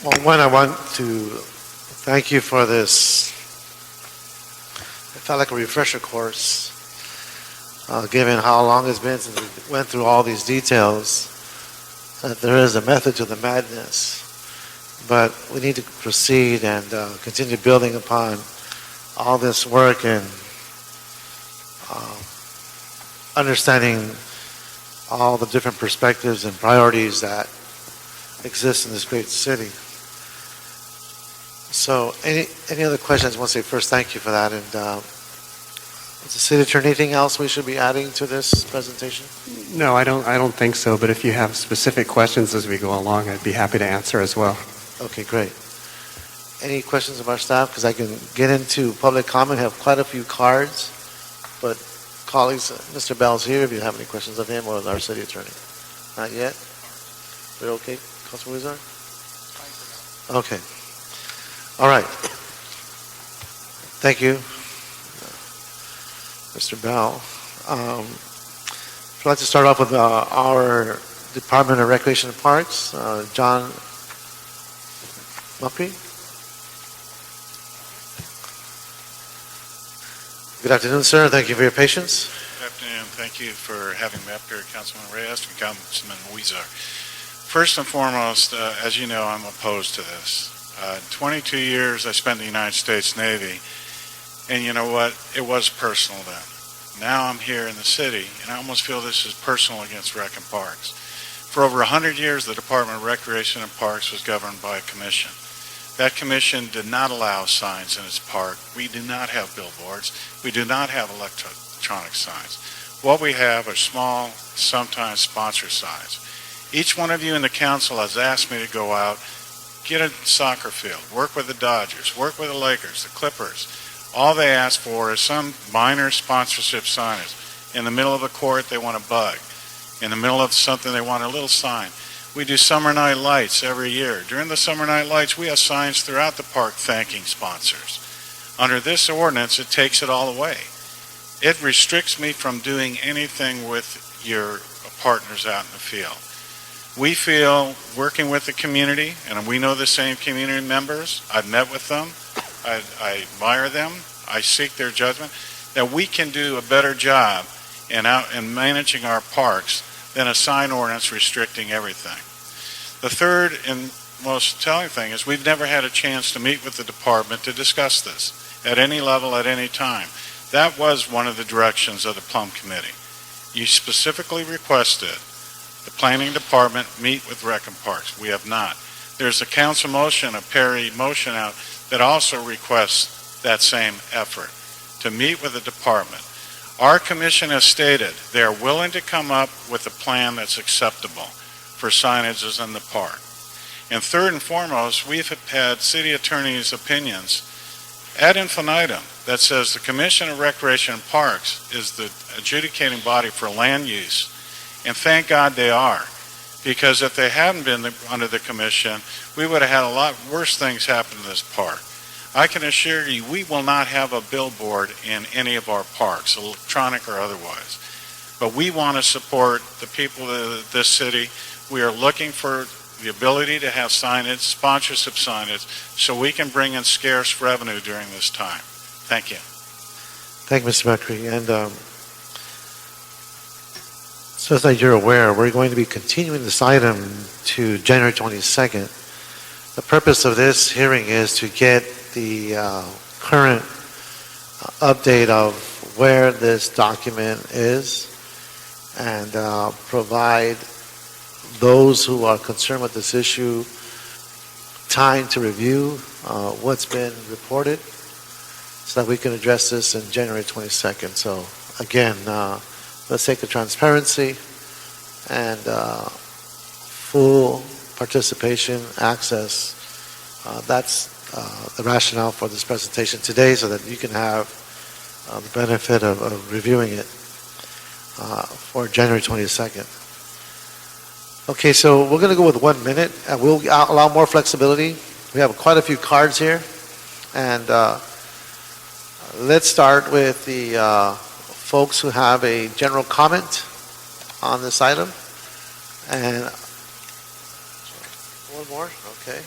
Well, one, I want to thank you for this. It felt like a refresher course, given how long it's been since we went through all these details, that there is a method to the madness. But we need to proceed and continue building upon all this work and understanding all the different perspectives and priorities that exist in this great city. So any other questions? I want to say first thank you for that. And is the city attorney, anything else we should be adding to this presentation? No, I don't think so, but if you have specific questions as we go along, I'd be happy to answer as well. Okay, great. Any questions of our staff? Because I can get into public comment, have quite a few cards, but colleagues, Mr. Bell's here if you have any questions of him or our city attorney. Not yet? We're okay, Councilman Wizard? Okay. All right. Thank you, Mr. Bell. I'd like to start off with our Department of Recreation and Parks, John Muppy. Good afternoon, sir. Thank you for your patience. Good afternoon. Thank you for having me up here, Councilman Reyes and Councilman Huizar. First and foremost, as you know, I'm opposed to this. 22 years I spent in the United States Navy, and you know what? It was personal then. Now I'm here in the city, and I almost feel this is personal against Rec and Parks. For over 100 years, the Department of Recreation and Parks was governed by a commission. That commission did not allow signs in its park. We do not have billboards. We do not have electronic signs. What we have are small, sometimes sponsor signs. Each one of you in the council has asked me to go out, get a soccer field, work with the Dodgers, work with the Lakers, the Clippers. All they ask for is some minor sponsorship signage. In the middle of a court, they want a bug. In the middle of something, they want a little sign. We do summer night lights every year. During the summer night lights, we have signs throughout the park thanking sponsors. Under this ordinance, it takes it all away. It restricts me from doing anything with your partners out in the field. We feel, working with the community, and we know the same community members, I've met with them, I admire them, I seek their judgment, that we can do a better job in managing our parks than a sign ordinance restricting everything. The third and most telling thing is we've never had a chance to meet with the department to discuss this at any level, at any time. That was one of the directions of the Plum Committee. You specifically requested the Planning Department meet with Rec and Parks. We have not. There's a council motion, a Perry motion out, that also requests that same effort, to meet with the department. Our commission has stated they are willing to come up with a plan that's acceptable for signages in the park. And third and foremost, we've had city attorney's opinions ad infinitum that says the Commission of Recreation and Parks is the adjudicating body for land use. And thank God they are, because if they hadn't been under the commission, we would have had a lot worse things happen in this park. I can assure you, we will not have a billboard in any of our parks, electronic or otherwise. But we want to support the people of this city. We are looking for the ability to have signage, sponsorship signage, so we can bring in scarce revenue during this time. Thank you. Thank you, Mr. McCree. And so as you're aware, we're going to be continuing this item to January 22nd. The purpose of this hearing is to get the current update of where this document is and provide those who are concerned with this issue time to review what's been reported so that we can address this in January 22nd. So again, for the sake of transparency and full participation, access, that's the rationale for this presentation today, so that you can have the benefit of reviewing it for January 22nd. Okay, so we're going to go with 1 minute, and we'll allow more flexibility. We have quite a few cards here, and let's start with the folks who have a general comment on this item. And one more, okay.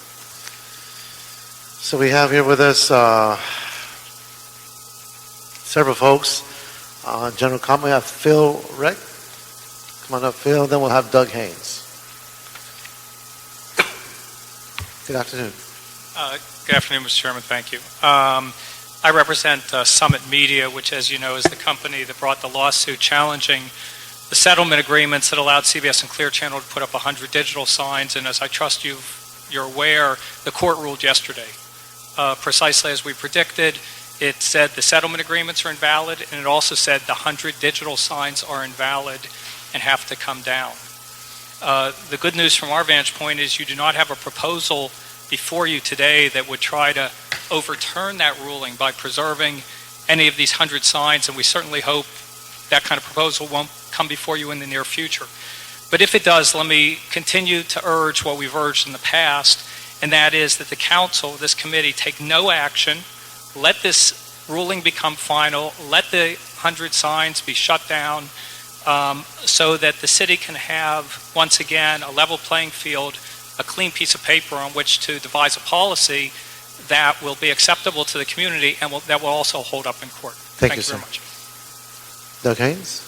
So we have here with us several folks on general comment. We have Phil Reck. Come on up, Phil. Then we'll have Doug Haynes. Good afternoon. Good afternoon, Mr. Chairman. Thank you. I represent Summit Media, which, as you know, is the company that brought the lawsuit challenging the settlement agreements that allowed CBS and Clear Channel to put up 100 digital signs. And as I trust you're aware, the court ruled yesterday. Precisely as we predicted, it said the settlement agreements are invalid, and it also said the 100 digital signs are invalid and have to come down. The good news from our vantage point is you do not have a proposal before you today that would try to overturn that ruling by preserving any of these 100 signs, and we certainly hope that kind of proposal won't come before you in the near future. But if it does, let me continue to urge what we've urged in the past, and that is that the council, this committee, take no action, let this ruling become final, let the 100 signs be shut down, so that the city can have, once again, a level playing field, a clean piece of paper on which to devise a policy that will be acceptable to the community and that will also hold up in court. Thank you very much. Doug Haynes?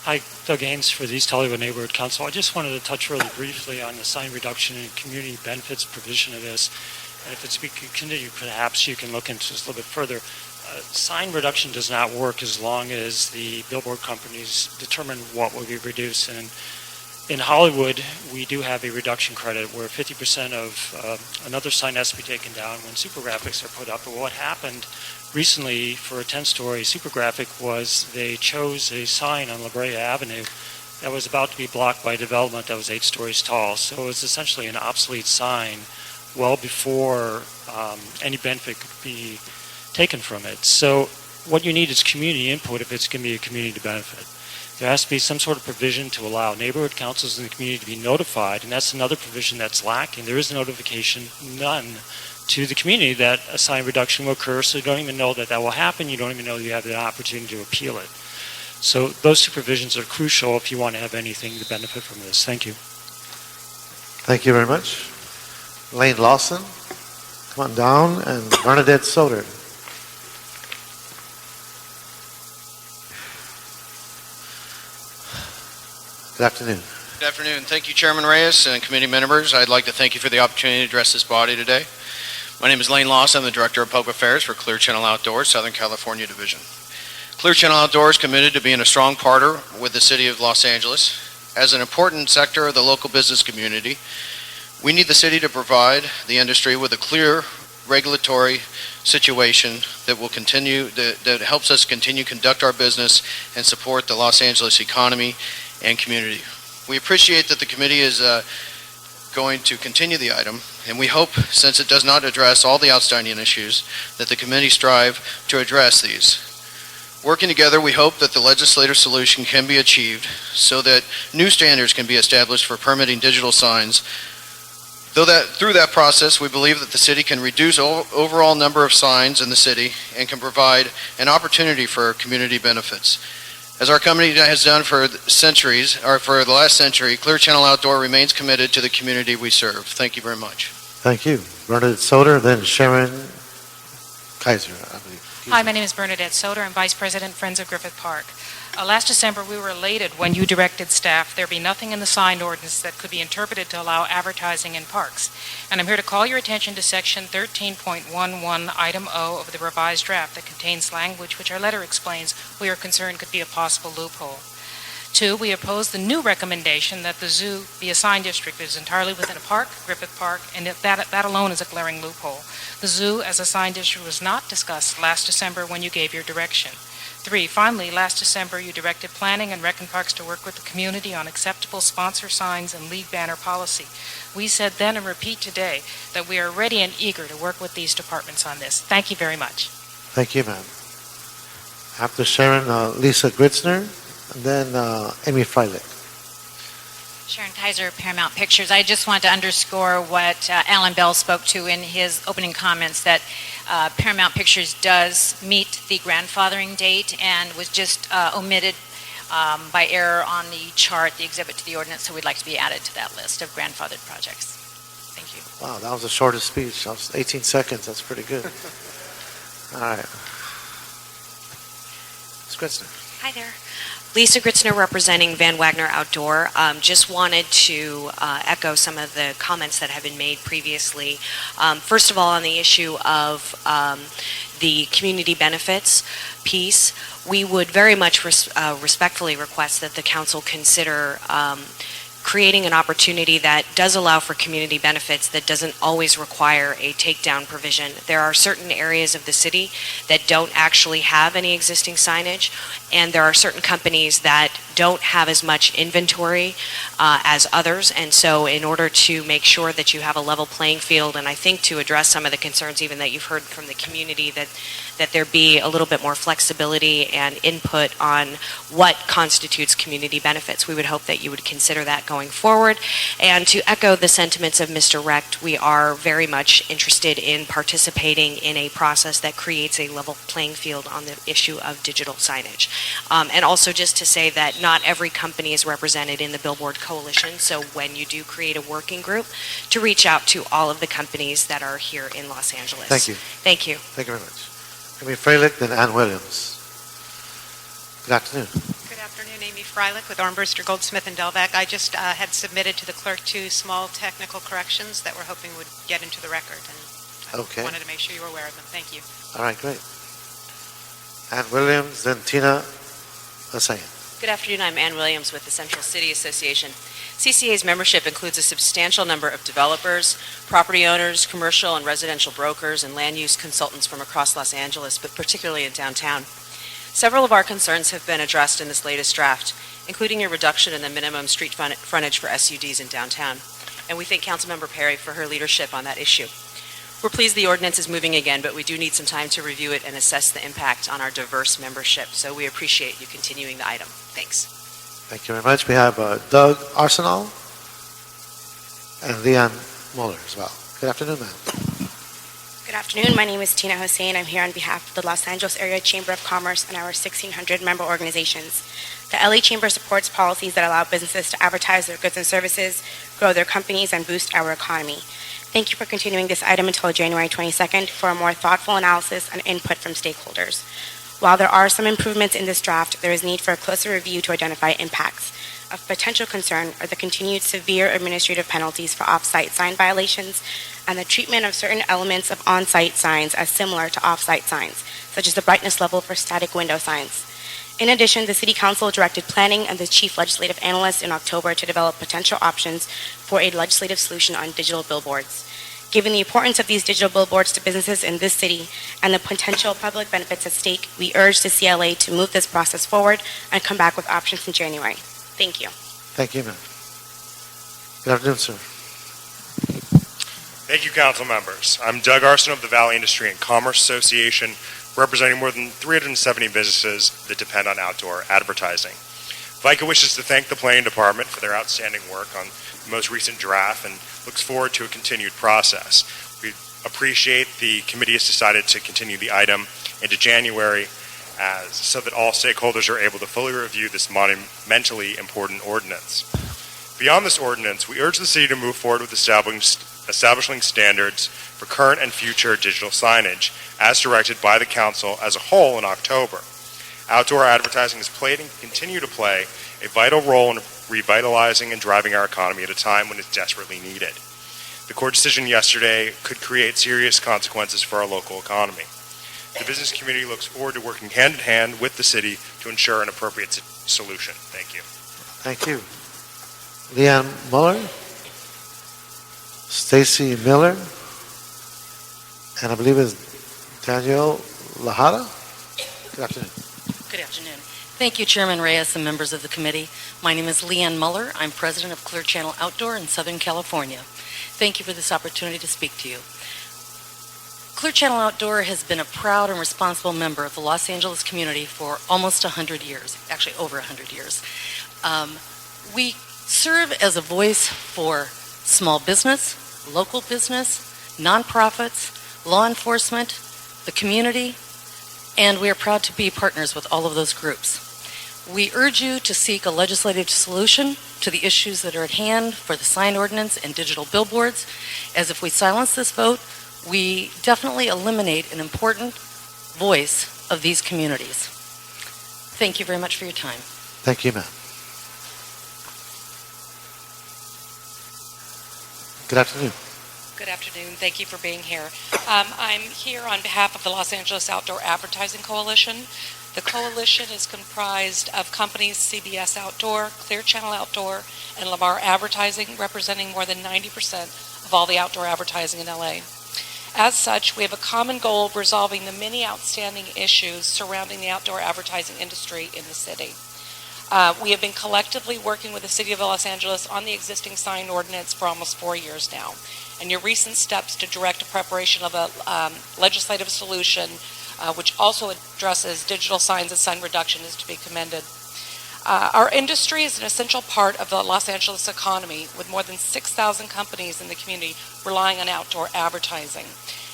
Hi, Doug Haynes for the East Hollywood Neighborhood Council. I just wanted to touch really briefly on the sign reduction and community benefits provision of this. And if it's continued, perhaps you can look into this a little bit further. Sign reduction does not work as long as the billboard companies determine what will be reduced. And in Hollywood, we do have a reduction credit where 50% of another sign has to be taken down when super graphics are put up. But what happened recently for a 10-story super graphic was they chose a sign on La Brea Avenue that was about to be blocked by development that was 8 stories tall. So it was essentially an obsolete sign well before any benefit could be taken from it. So what you need is community input if it's going to be a community benefit. there has to be some sort of provision to allow neighborhood councils in the community to be notified, and that's another provision that's lacking. There is notification, none, to the community that a sign reduction will occur, so you don't even know that that will happen. You don't even know you have the opportunity to appeal it. So those two provisions are crucial if you want to have anything to benefit from this. Thank you. Thank you very much. Lane Lawson, come on down, and Bernadette Soder. Good afternoon. Good afternoon. Thank you, Chairman Reyes and committee members. I'd like to thank you for the opportunity to address this body today. My name is Lane Lawson. I'm the Director of Public Affairs for Clear Channel Outdoors, Southern California Division. Clear Channel Outdoors is committed to being a strong partner with the City of Los Angeles. As an important sector of the local business community, we need the city to provide the industry with a clear regulatory situation that will continue, that helps us continue to conduct our business and support the Los Angeles economy and community. We appreciate that the committee is going to continue the item, and we hope, since it does not address all the outstanding issues, that the committee strive to address these. Working together, we hope that the legislative solution can be achieved so that new standards can be established for permitting digital signs. Through that process, we believe that the city can reduce overall number of signs in the city and can provide an opportunity for community benefits. As our company has done for centuries, or for the last century, Clear Channel Outdoor remains committed to the community we serve. Thank you very much. Thank you. Bernadette Soder, then Sharon Kaiser, I believe. Hi, my name is Bernadette Soder. I'm Vice President, Friends of Griffith Park. Last December, we were elated when you directed staff there be nothing in the sign ordinance that could be interpreted to allow advertising in parks. And I'm here to call your attention to Section 13.11, Item O of the revised draft that contains language which our letter explains we are concerned could be a possible loophole. 2, we oppose the new recommendation that the zoo be a sign district that is entirely within a park, Griffith Park, and that alone is a glaring loophole. The zoo as a sign district was not discussed last December when you gave your direction. 3, finally, last December, you directed Planning and Rec and Parks to work with the community on acceptable sponsor signs and league banner policy. We said then and repeat today that we are ready and eager to work with these departments on this. Thank you very much. Thank you, ma'am. After Sharon, Lisa Gritzner, and then Amy Freilich. Sharon Kaiser, Paramount Pictures. I just want to underscore what Alan Bell spoke to in his opening comments, that Paramount Pictures does meet the grandfathering date and was just omitted by error on the chart, the exhibit to the ordinance, so we'd like to be added to that list of grandfathered projects. Thank you. Wow, that was the shortest speech. That was 18 seconds. That's pretty good. All right. Ms. Gritzner. Hi there. Lisa Gritzner representing Van Wagner Outdoor. Just wanted to echo some of the comments that have been made previously. First of all, on the issue of the community benefits piece, we would very much respectfully request that the council consider creating an opportunity that does allow for community benefits that doesn't always require a takedown provision. There are certain areas of the city that don't actually have any existing signage, and there are certain companies that don't have as much inventory as others, and so in order to make sure that you have a level playing field, and I think to address some of the concerns even that you've heard from the community, that there be a little bit more flexibility and input on what constitutes community benefits. We would hope that you would consider that going forward. And to echo the sentiments of Mr. Recht, we are very much interested in participating in a process that creates a level playing field on the issue of digital signage. And also just to say that not every company is represented in the Billboard Coalition, so when you do create a working group, to reach out to all of the companies that are here in Los Angeles. Thank you. Thank you. Thank you very much. Amy Freilich, then Ann Williams. Good afternoon. Good afternoon, Amy Freilich with Armbruster, Goldsmith, and Delvac. I just had submitted to the clerk 2 small technical corrections that we're hoping would get into the record, and I wanted to make sure you were aware of them. Thank you. All right, great. Ann Williams, then Tina Asayan. Good afternoon. I'm Ann Williams with the Central City Association. CCA's membership includes a substantial number of developers, property owners, commercial and residential brokers, and land use consultants from across Los Angeles, but particularly in downtown. Several of our concerns have been addressed in this latest draft, including a reduction in the minimum street frontage for SUDs in downtown. And we thank Councilmember Perry for her leadership on that issue. We're pleased the ordinance is moving again, but we do need some time to review it and assess the impact on our diverse membership, so we appreciate you continuing the item. Thanks. Thank you very much. We have Doug Arsenal and Leanne Muller as well. Good afternoon, ma'am. Good afternoon. My name is Tina Hussein. I'm here on behalf of the Los Angeles Area Chamber of Commerce and our 1,600 member organizations. The LA Chamber supports policies that allow businesses to advertise their goods and services, grow their companies, and boost our economy. Thank you for continuing this item until January 22nd for a more thoughtful analysis and input from stakeholders. While there are some improvements in this draft, there is need for a closer review to identify impacts. Of potential concern are the continued severe administrative penalties for off-site sign violations and the treatment of certain elements of on-site signs as similar to off-site signs, such as the brightness level for static window signs. In addition, the City Council directed planning and the Chief Legislative Analyst in October to develop potential options for a legislative solution on digital billboards. Given the importance of these digital billboards to businesses in this city and the potential public benefits at stake, we urge the CLA to move this process forward and come back with options in January. Thank you. Thank you, ma'am. Good afternoon, sir. Thank you, council members. I'm Doug Arson of the Valley Industry and Commerce Association, representing more than 370 businesses that depend on outdoor advertising. VICA wishes to thank the planning department for their outstanding work on the most recent draft and looks forward to a continued process. We appreciate the committee has decided to continue the item into January so that all stakeholders are able to fully review this monumentally important ordinance. Beyond this ordinance, we urge the city to move forward with establishing standards for current and future digital signage as directed by the council as a whole in October. Outdoor advertising has played and continue to play a vital role in revitalizing and driving our economy at a time when it's desperately needed. The court decision yesterday could create serious consequences for our local economy. The business community looks forward to working hand in hand with the city to ensure an appropriate solution. Thank you. Thank you. Leanne Muller, Stacy Miller, and I believe it's Daniel Lahara. Good afternoon. Good afternoon. Thank you, Chairman Reyes and members of the committee. My name is Leanne Muller. I'm president of Clear Channel Outdoor in Southern California. Thank you for this opportunity to speak to you. Clear Channel Outdoor has been a proud and responsible member of the Los Angeles community for almost 100 years, actually over 100 years. We serve as a voice for small business, local business, nonprofits, law enforcement, the community, and we are proud to be partners with all of those groups. We urge you to seek a legislative solution to the issues that are at hand for the sign ordinance and digital billboards, as if we silence this vote, we definitely eliminate an important voice of these communities. Thank you very much for your time. Thank you, ma'am. Good afternoon. Good afternoon. Thank you for being here. I'm here on behalf of the Los Angeles Outdoor Advertising Coalition. The coalition is comprised of companies CBS Outdoor, Clear Channel Outdoor, and Lamar Advertising, representing more than 90% of all the outdoor advertising in LA. As such, we have a common goal of resolving the many outstanding issues surrounding the outdoor advertising industry in the city. We have been collectively working with the City of Los Angeles on the existing sign ordinance for almost 4 years now. And your recent steps to direct a preparation of a legislative solution, which also addresses digital signs and sign reduction, is to be commended. Our industry is an essential part of the Los Angeles economy, with more than 6,000 companies in the community relying on outdoor advertising,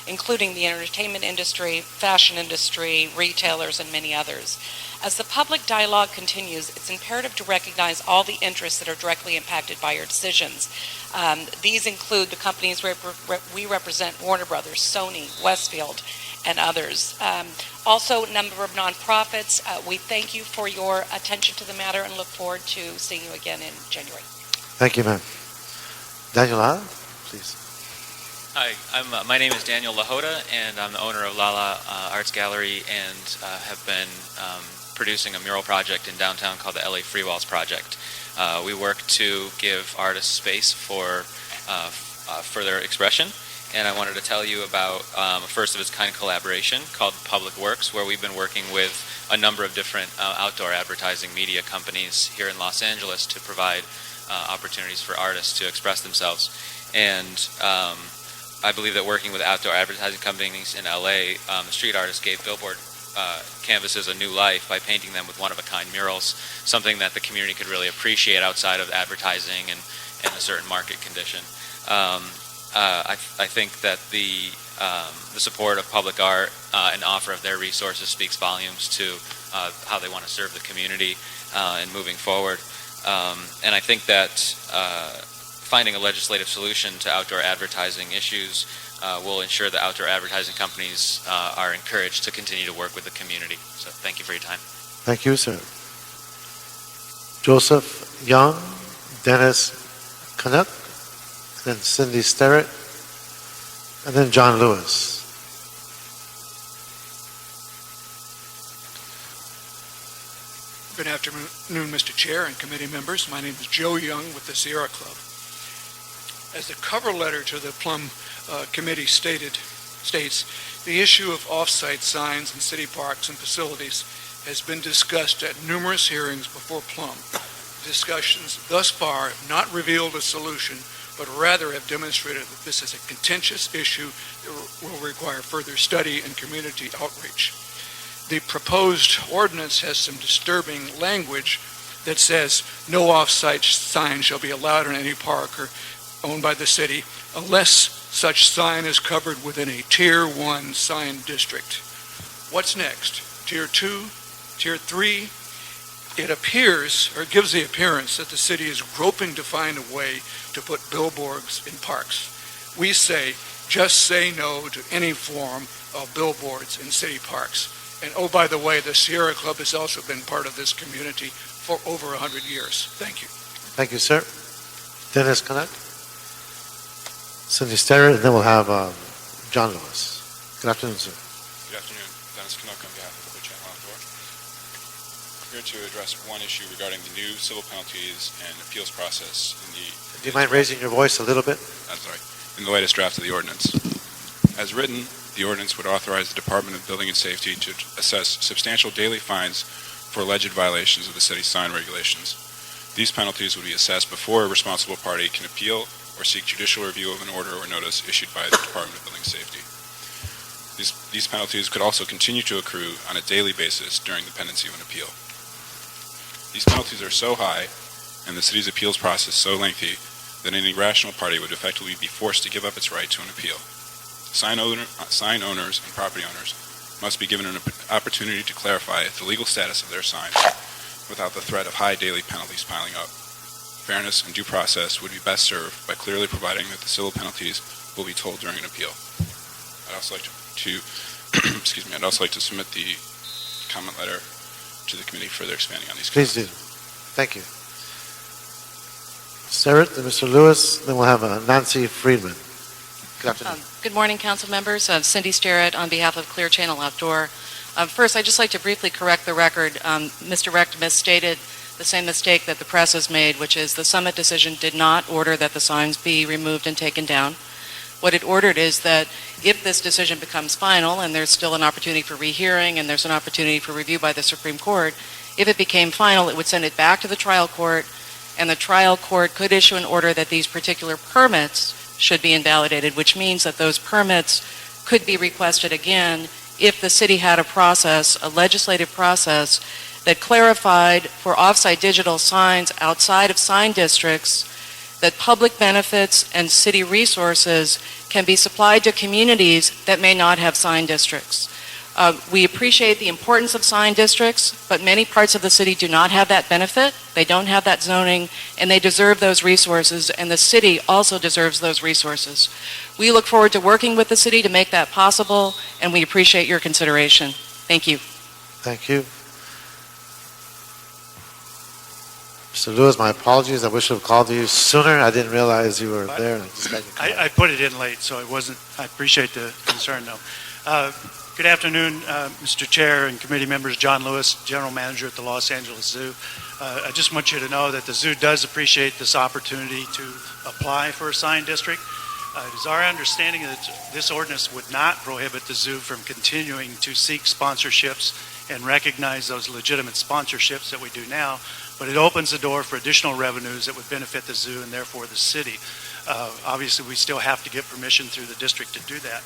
including the entertainment industry, fashion industry, retailers, and many others. As the public dialogue continues, it's imperative to recognize all the interests that are directly impacted by your decisions. These include the companies we represent: Warner Brothers, Sony, Westfield, and others. Also, a number of nonprofits. We thank you for your attention to the matter and look forward to seeing you again in January. Thank you, ma'am. Daniel Lahara, please. Hi, my name is Daniel Lahota, and I'm the owner of Lala Arts Gallery, and have been producing a mural project in downtown called the LA Free Walls Project. We work to give artists space for further expression, and I wanted to tell you about a first-of-its-kind collaboration called Public Works, where we've been working with a number of different outdoor advertising media companies here in Los Angeles to provide opportunities for artists to express themselves. And I believe that working with outdoor advertising companies in LA, the street artists gave billboard canvases a new life by painting them with one-of-a-kind murals, something that the community could really appreciate outside of advertising and a certain market condition. I think that the support of public art and offer of their resources speaks volumes to how they want to serve the community and moving forward. And I think that finding a legislative solution to outdoor advertising issues will ensure that outdoor advertising companies are encouraged to continue to work with the community. So thank you for your time. Thank you, sir. Joseph Young, Dennis Canuck, then Cindy Sterrett, and then John Lewis. Good afternoon, Mr. Chair and committee members. My name is Joe Young with the Sierra Club. As the cover letter to the Plum Committee states, the issue of off-site signs in city parks and facilities has been discussed at numerous hearings before Plum. Discussions thus far have not revealed a solution, but rather have demonstrated that this is a contentious issue that will require further study and community outreach. The proposed ordinance has some disturbing language that says no off-site sign shall be allowed in any park or owned by the city unless such sign is covered within a Tier 1 sign district. What's next? Tier 2? Tier 3? It appears, or gives the appearance, that the city is groping to find a way to put billboards in parks. We say, just say no to any form of billboards in city parks. And oh, by the way, the Sierra Club has also been part of this community for over 100 years. Thank you. Thank you, sir. Dennis Canuck, Cindy Sterrett, and then we'll have John Lewis. Good afternoon, sir. Good afternoon. Dennis Canuck on behalf of the Clear Channel Outdoor. I'm here to address one issue regarding the new civil penalties and appeals process in the... Do you mind raising your voice a little bit? I'm sorry. In the latest draft of the ordinance. As written, the ordinance would authorize the Department of Building and Safety to assess substantial daily fines for alleged violations of the city's sign regulations. These penalties would be assessed before a responsible party can appeal or seek judicial review of an order or notice issued by the Department of Building Safety. These penalties could also continue to accrue on a daily basis during the pendency of an appeal. These penalties are so high and the city's appeals process so lengthy that any rational party would effectively be forced to give up its right to an appeal. Sign owners and property owners must be given an opportunity to clarify the legal status of their signs without the threat of high daily penalties piling up. Fairness and due process would be best served by clearly providing that the civil penalties will be told during an appeal. I'd also like to excuse me, I'd also like to submit the comment letter to the committee further expanding on these comments. Please do. Thank you. Sterrett and Mr. Lewis, then we'll have Nancy Friedman. Good afternoon. Good morning, council members. Cindy Sterrett on behalf of Clear Channel Outdoor. First, I'd just like to briefly correct the record. Mr. Recht misstated the same mistake that the press has made, which is the summit decision did not order that the signs be removed and taken down. What it ordered is that if this decision becomes final, and there's still an opportunity for rehearing and there's an opportunity for review by the Supreme Court, if it became final, it would send it back to the trial court, and the trial court could issue an order that these particular permits should be invalidated, which means that those permits could be requested again if the city had a process, a legislative process, that clarified for off-site digital signs outside of sign districts that public benefits and city resources can be supplied to communities that may not have sign districts. We appreciate the importance of sign districts, but many parts of the city do not have that benefit. They don't have that zoning, and they deserve those resources, and the city also deserves those resources. We look forward to working with the city to make that possible, and we appreciate your consideration. Thank you. Thank you. Mr. Lewis, my apologies. I wish I would have called you sooner. I didn't realize you were there. I put it in late, so I appreciate the concern, though. Good afternoon, Mr. Chair and committee members. John Lewis, General Manager at the Los Angeles Zoo. I just want you to know that the zoo does appreciate this opportunity to apply for a sign district. It is our understanding that this ordinance would not prohibit the zoo from continuing to seek sponsorships and recognize those legitimate sponsorships that we do now, but it opens the door for additional revenues that would benefit the zoo and therefore the city. Obviously, we still have to get permission through the district to do that.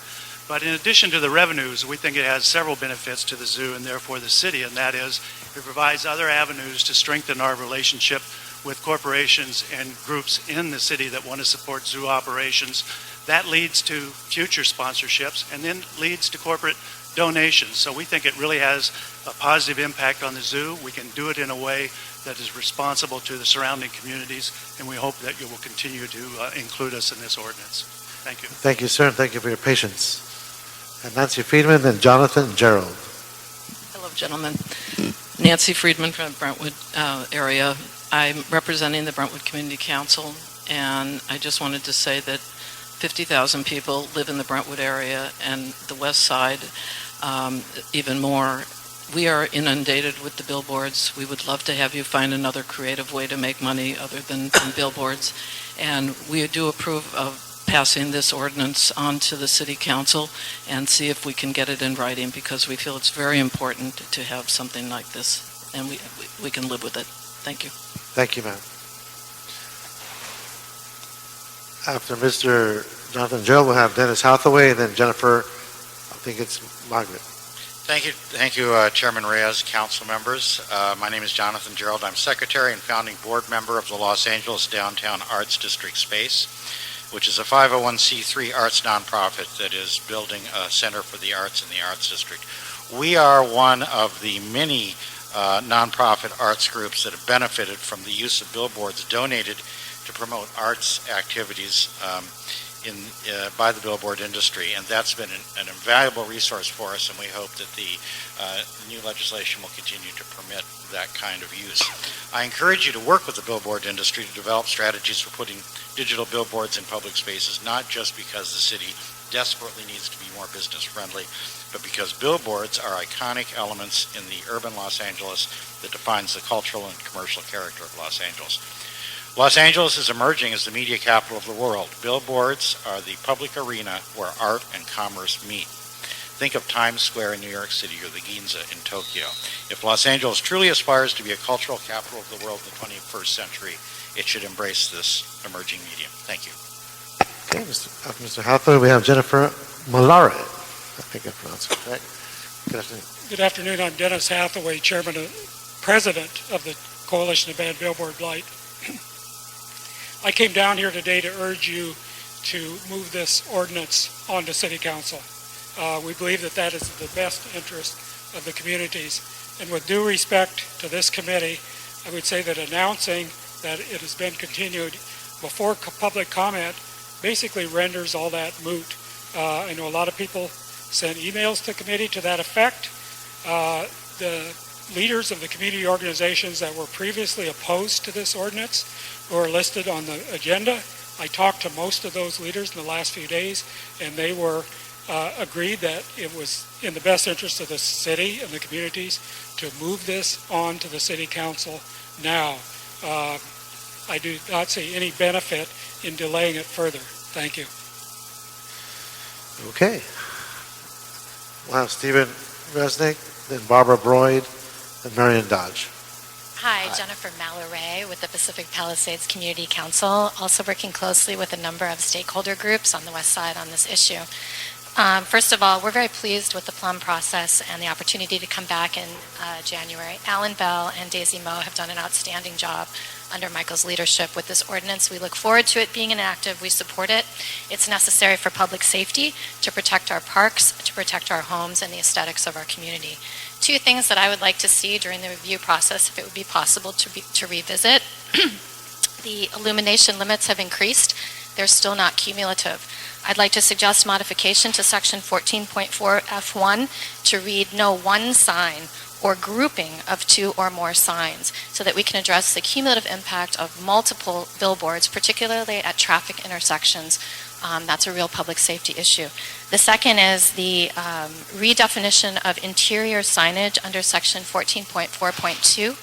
But in addition to the revenues, we think it has several benefits to the zoo and therefore the city, and that is it provides other avenues to strengthen our relationship with corporations and groups in the city that want to support zoo operations. That leads to future sponsorships and then leads to corporate donations. So we think it really has a positive impact on the zoo. We can do it in a way that is responsible to the surrounding communities, and we hope that you will continue to include us in this ordinance. Thank you. Thank you, sir, and thank you for your patience. And Nancy Friedman, then Jonathan Gerald. Hello, gentlemen. Nancy Friedman from the Brentwood area. I'm representing the Brentwood Community Council, and I just wanted to say that 50,000 people live in the Brentwood area and the west side even more. We are inundated with the billboards. We would love to have you find another creative way to make money other than from billboards. And we do approve of passing this ordinance on to the City Council and see if we can get it in writing, because we feel it's very important to have something like this, and we can live with it. Thank you. Thank you, ma'am. After Mr. Jonathan Gerald, we'll have Dennis Hathaway, and then Jennifer, I think it's Margaret. Thank you, Chairman Reyes, council members. My name is Jonathan Gerald. I'm secretary and founding board member of the Los Angeles Downtown Arts District Space, which is a 501c3 arts nonprofit that is building a center for the arts in the Arts District. We are one of the many nonprofit arts groups that have benefited from the use of billboards donated to promote arts activities by the billboard industry, and that's been an invaluable resource for us, and we hope that the new legislation will continue to permit that kind of use. I encourage you to work with the billboard industry to develop strategies for putting digital billboards in public spaces, not just because the city desperately needs to be more business friendly, but because billboards are iconic elements in the urban Los Angeles that defines the cultural and commercial character of Los Angeles. Los Angeles is emerging as the media capital of the world. Billboards are the public arena where art and commerce meet. Think of Times Square in New York City or the Ginza in Tokyo. If Los Angeles truly aspires to be a cultural capital of the world in the 21st century, it should embrace this emerging medium. Thank you. Okay, after Mr. Hathaway, we have Jennifer Malare. I think I pronounced it correct. Good afternoon. Good afternoon. I'm Dennis Hathaway, President of the Coalition of Bad Billboard Blight. I came down here today to urge you to move this ordinance onto City Council. We believe that that is the best interest of the communities. And with due respect to this committee, I would say that announcing that it has been continued before public comment basically renders all that moot. I know a lot of people sent emails to committee to that effect. The leaders of the community organizations that were previously opposed to this ordinance were listed on the agenda. I talked to most of those leaders in the last few days, and they were agreed that it was in the best interest of the city and the communities to move this on to the City Council now. I do not see any benefit in delaying it further. Thank you. Okay. We'll have Stephen Resnick, then Barbara Broyd, and Marion Dodge. Hi, Jennifer Malloray with the Pacific Palisades Community Council, also working closely with a number of stakeholder groups on the west side on this issue. First of all, we're very pleased with the plum process and the opportunity to come back in January. Alan Bell and Daisy Moe have done an outstanding job under Michael's leadership with this ordinance. We look forward to it being enacted. We support it. It's necessary for public safety, to protect our parks, to protect our homes and the aesthetics of our community. Two things that I would like to see during the review process, if it would be possible to revisit. The illumination limits have increased. They're still not cumulative. I'd like to suggest modification to section 14.4 F1 to read no one sign or grouping of two or more signs so that we can address the cumulative impact of multiple billboards, particularly at traffic intersections. That's a real public safety issue. The second is the redefinition of interior signage under section 14.4.2.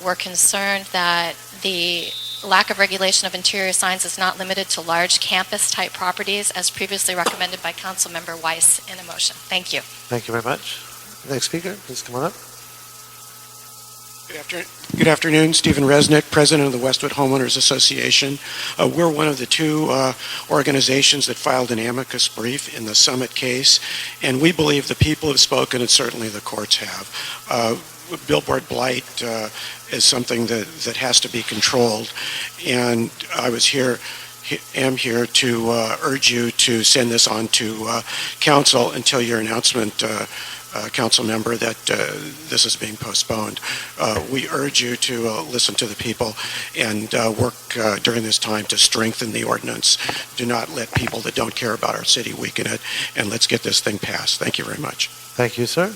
We're concerned that the lack of regulation of interior signs is not limited to large campus-type properties as previously recommended by Councilmember Weiss in a motion. Thank you. Thank you very much. Next speaker, please come on up. Good afternoon, Stephen Resnick, President of the Westwood Homeowners Association. We're one of the two organizations that filed an amicus brief in the Summit case, and we believe the people have spoken, and certainly the courts have. Billboard blight is something that has to be controlled, and I am here to urge you to send this on to council until your announcement, council member, that this is being postponed. We urge you to listen to the people and work during this time to strengthen the ordinance. Do not let people that don't care about our city weaken it, and let's get this thing passed. Thank you very much. Thank you, sir.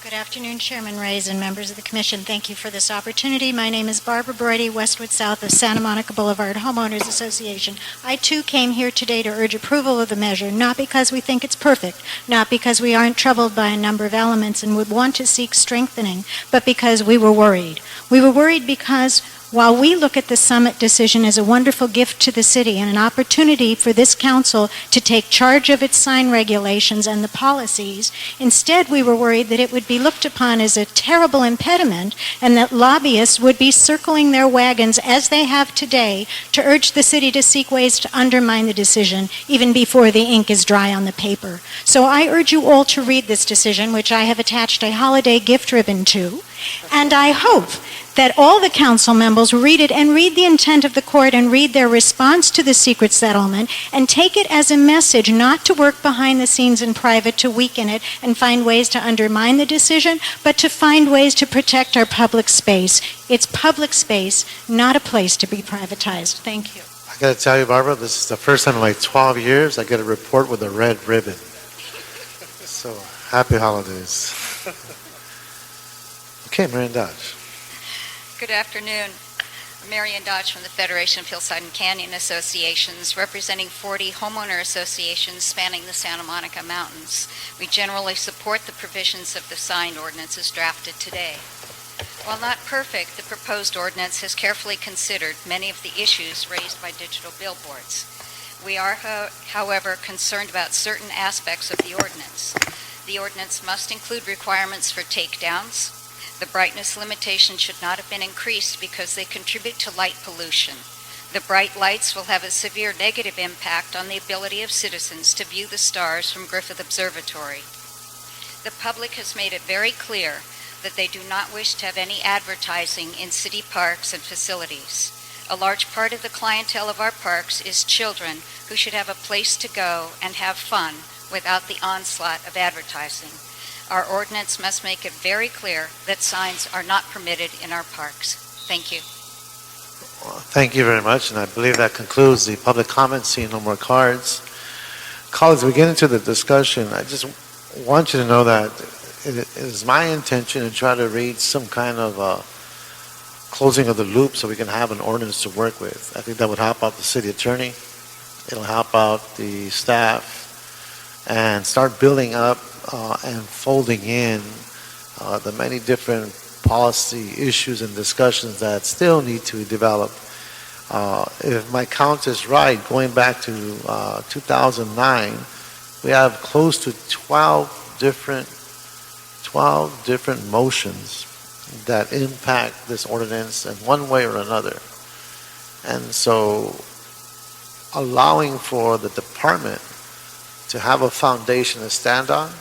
Good afternoon, Chairman Reyes and members of the Commission. Thank you for this opportunity. My name is Barbara Brody, Westwood South of Santa Monica Boulevard Homeowners Association. I, too, came here today to urge approval of the measure, not because we think it's perfect, not because we aren't troubled by a number of elements and would want to seek strengthening, but because we were worried. We were worried because while we look at the Summit decision as a wonderful gift to the city and an opportunity for this council to take charge of its sign regulations and the policies, instead we were worried that it would be looked upon as a terrible impediment and that lobbyists would be circling their wagons as they have today to urge the city to seek ways to undermine the decision even before the ink is dry on the paper. So I urge you all to read this decision, which I have attached a holiday gift ribbon to, and I hope that all the council members read it and read the intent of the court and read their response to the secret settlement and take it as a message not to work behind the scenes in private to weaken it and find ways to undermine the decision, but to find ways to protect our public space. It's public space, not a place to be privatized. Thank you. I got to tell you, Barbara, this is the first time in like 12 years I get a report with a red ribbon. So, happy holidays. Okay, Marion Dodge. Good afternoon. I'm Marion Dodge from the Federation of Hillside and Canyon Associations, representing 40 homeowner associations spanning the Santa Monica Mountains. We generally support the provisions of the sign ordinance as drafted today. While not perfect, the proposed ordinance has carefully considered many of the issues raised by digital billboards. We are, however, concerned about certain aspects of the ordinance. The ordinance must include requirements for takedowns. The brightness limitation should not have been increased because they contribute to light pollution. The bright lights will have a severe negative impact on the ability of citizens to view the stars from Griffith Observatory. The public has made it very clear that they do not wish to have any advertising in city parks and facilities. A large part of the clientele of our parks is children who should have a place to go and have fun without the onslaught of advertising. Our ordinance must make it very clear that signs are not permitted in our parks. Thank you. Well, thank you very much, and I believe that concludes the public comments. Seeing no more cards. Colleagues, we get into the discussion. I just want you to know that it is my intention to try to read some kind of closing of the loop so we can have an ordinance to work with. I think that would help out the city attorney. It'll help out the staff and start building up and folding in the many different policy issues and discussions that still need to be developed. If my count is right, going back to 2009, we have close to 12 different motions that impact this ordinance in one way or another. And so allowing for the department to have a foundation to stand on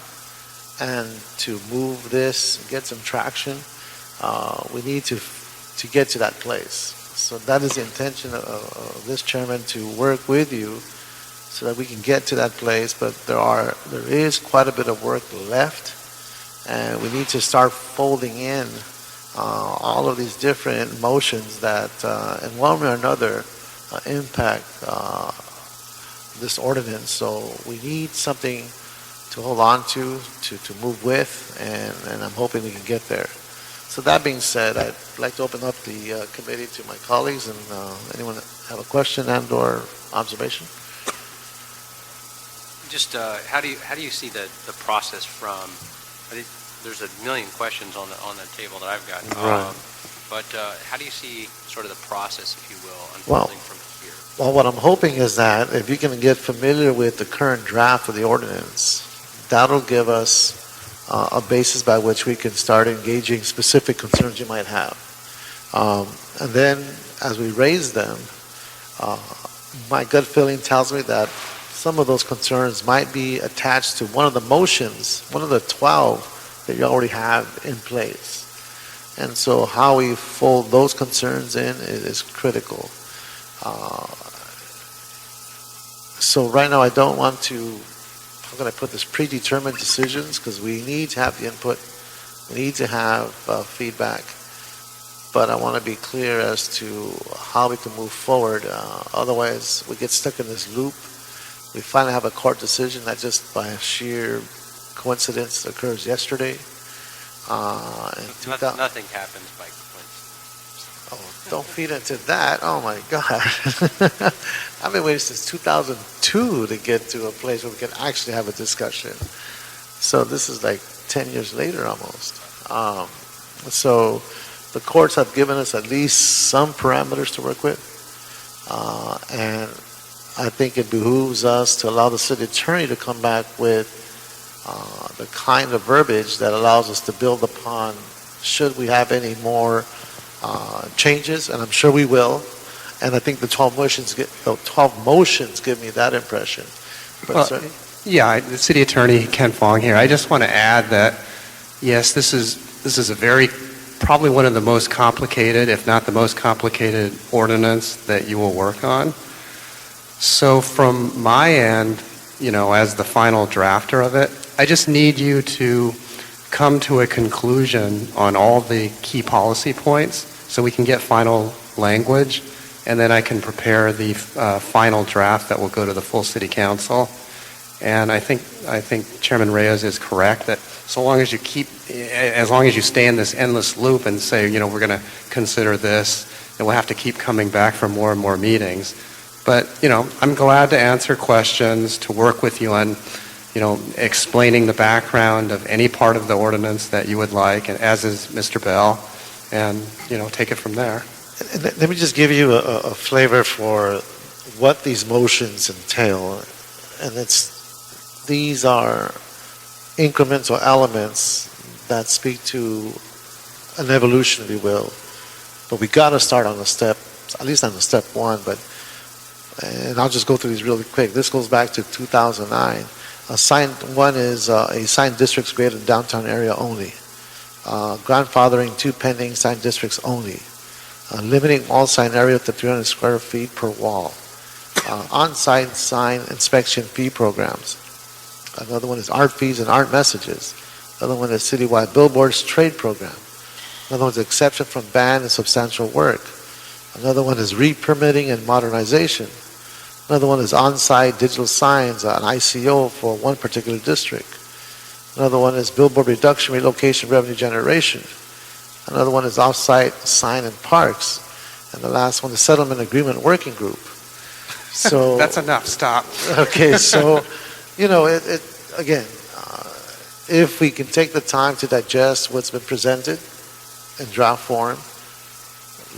and to move this, get some traction, we need to get to that place. So that is the intention of this chairman, to work with you so that we can get to that place. But there is quite a bit of work left, and we need to start folding in all of these different motions that in one way or another impact this ordinance. So we need something to hold on to move with, and I'm hoping we can get there. So that being said, I'd like to open up the committee to my colleagues, and anyone have a question and or observation? Just how do you see the process from? I think there's a million questions on the table that I've got. Right. But how do you see sort of the process, if you will, unfolding from here? Well, what I'm hoping is that if you can get familiar with the current draft of the ordinance, that'll give us a basis by which we can start engaging specific concerns you might have. And then, as we raise them, my gut feeling tells me that some of those concerns might be attached to one of the motions, one of the 12 that you already have in place. And so how we fold those concerns in is critical. So right now I don't want to, how can I put this, predetermined decisions, because we need to have the input, we need to have feedback, but I want to be clear as to how we can move forward. Otherwise, we get stuck in this loop. We finally have a court decision that just by sheer coincidence occurs yesterday. Nothing happens by coincidence. Oh, don't feed into that. Oh my God. I've been waiting since 2002 to get to a place where we can actually have a discussion. So this is like 10 years later almost. So the courts have given us at least some parameters to work with. And I think it behooves us to allow the city attorney to come back with the kind of verbiage that allows us to build upon should we have any more changes, and I'm sure we will. And I think the 12 motions give me that impression. But The city attorney, Ken Fong here. I just want to add that, yes, this is a very, probably one of the most complicated, if not the most complicated ordinance that you will work on. So from my end, as the final drafter of it, I just need you to come to a conclusion on all the key policy points so we can get final language, and then I can prepare the final draft that will go to the full city council. And I think Chairman Reyes is correct that as long as you stay in this endless loop and say, we're going to consider this, and we'll have to keep coming back for more and more meetings. But, I'm glad to answer questions, to work with you on, explaining the background of any part of the ordinance that you would like, and as is Mr. Bell, and, take it from there. Let me just give you a flavor for what these motions entail. And these are increments or elements that speak to an evolution, if you will. But we got to start on the step, at least on the step one. And I'll just go through these really quick. This goes back to 2009. One is assigned districts greater than downtown area only. Grandfathering 2 pending signed districts only. Limiting all sign area to 300 square feet per wall. On-site sign inspection fee programs. Another one is art fees and art messages. Another one is citywide billboards trade program. Another one is exception from ban and substantial work. Another one is re-permitting and modernization. Another one is on-site digital signs, an ICO for one particular district. Another one is billboard reduction, relocation, revenue generation. Another one is off-site sign in parks. And the last one is settlement agreement working group. So That's enough. Stop. Okay, so, again, if we can take the time to digest what's been presented in draft form,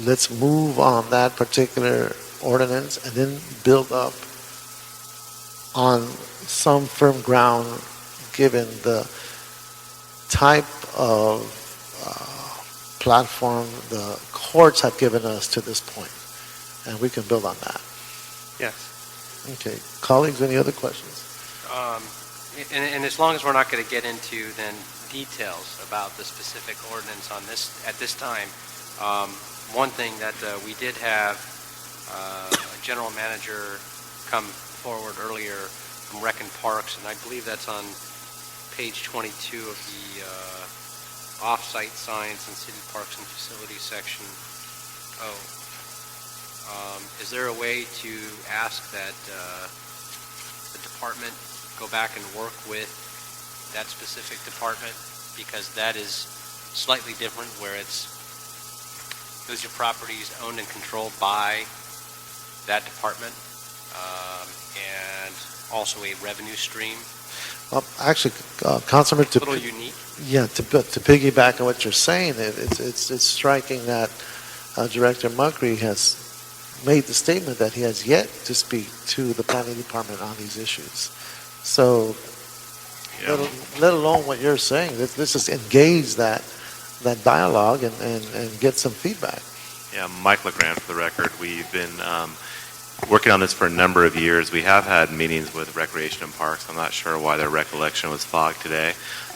let's move on that particular ordinance and then build up on some firm ground given the type of platform the courts have given us to this point. And we can build on that. Yes. Okay. Colleagues, any other questions? And as long as we're not going to get into then details about the specific ordinance on this at this time, one thing that we did have a general manager come forward earlier from Rec and Parks, and I believe that's on page 22 of the off-site signs and city parks and facilities section. Is there a way to ask that the department go back and work with that specific department, because that is slightly different, where those are properties owned and controlled by that department, and also a revenue stream. Well, actually, Councilman, A little unique. Yeah, to piggyback on what you're saying, it's striking that Director Muckery has made the statement that he has yet to speak to the planning department on these issues. So let alone what you're saying. Let's just engage that dialogue and get some feedback. Yeah, Mike LeGrand for the record. We've been working on this for a number of years. We have had meetings with Recreation and Parks. I'm not sure why their recollection was fogged today.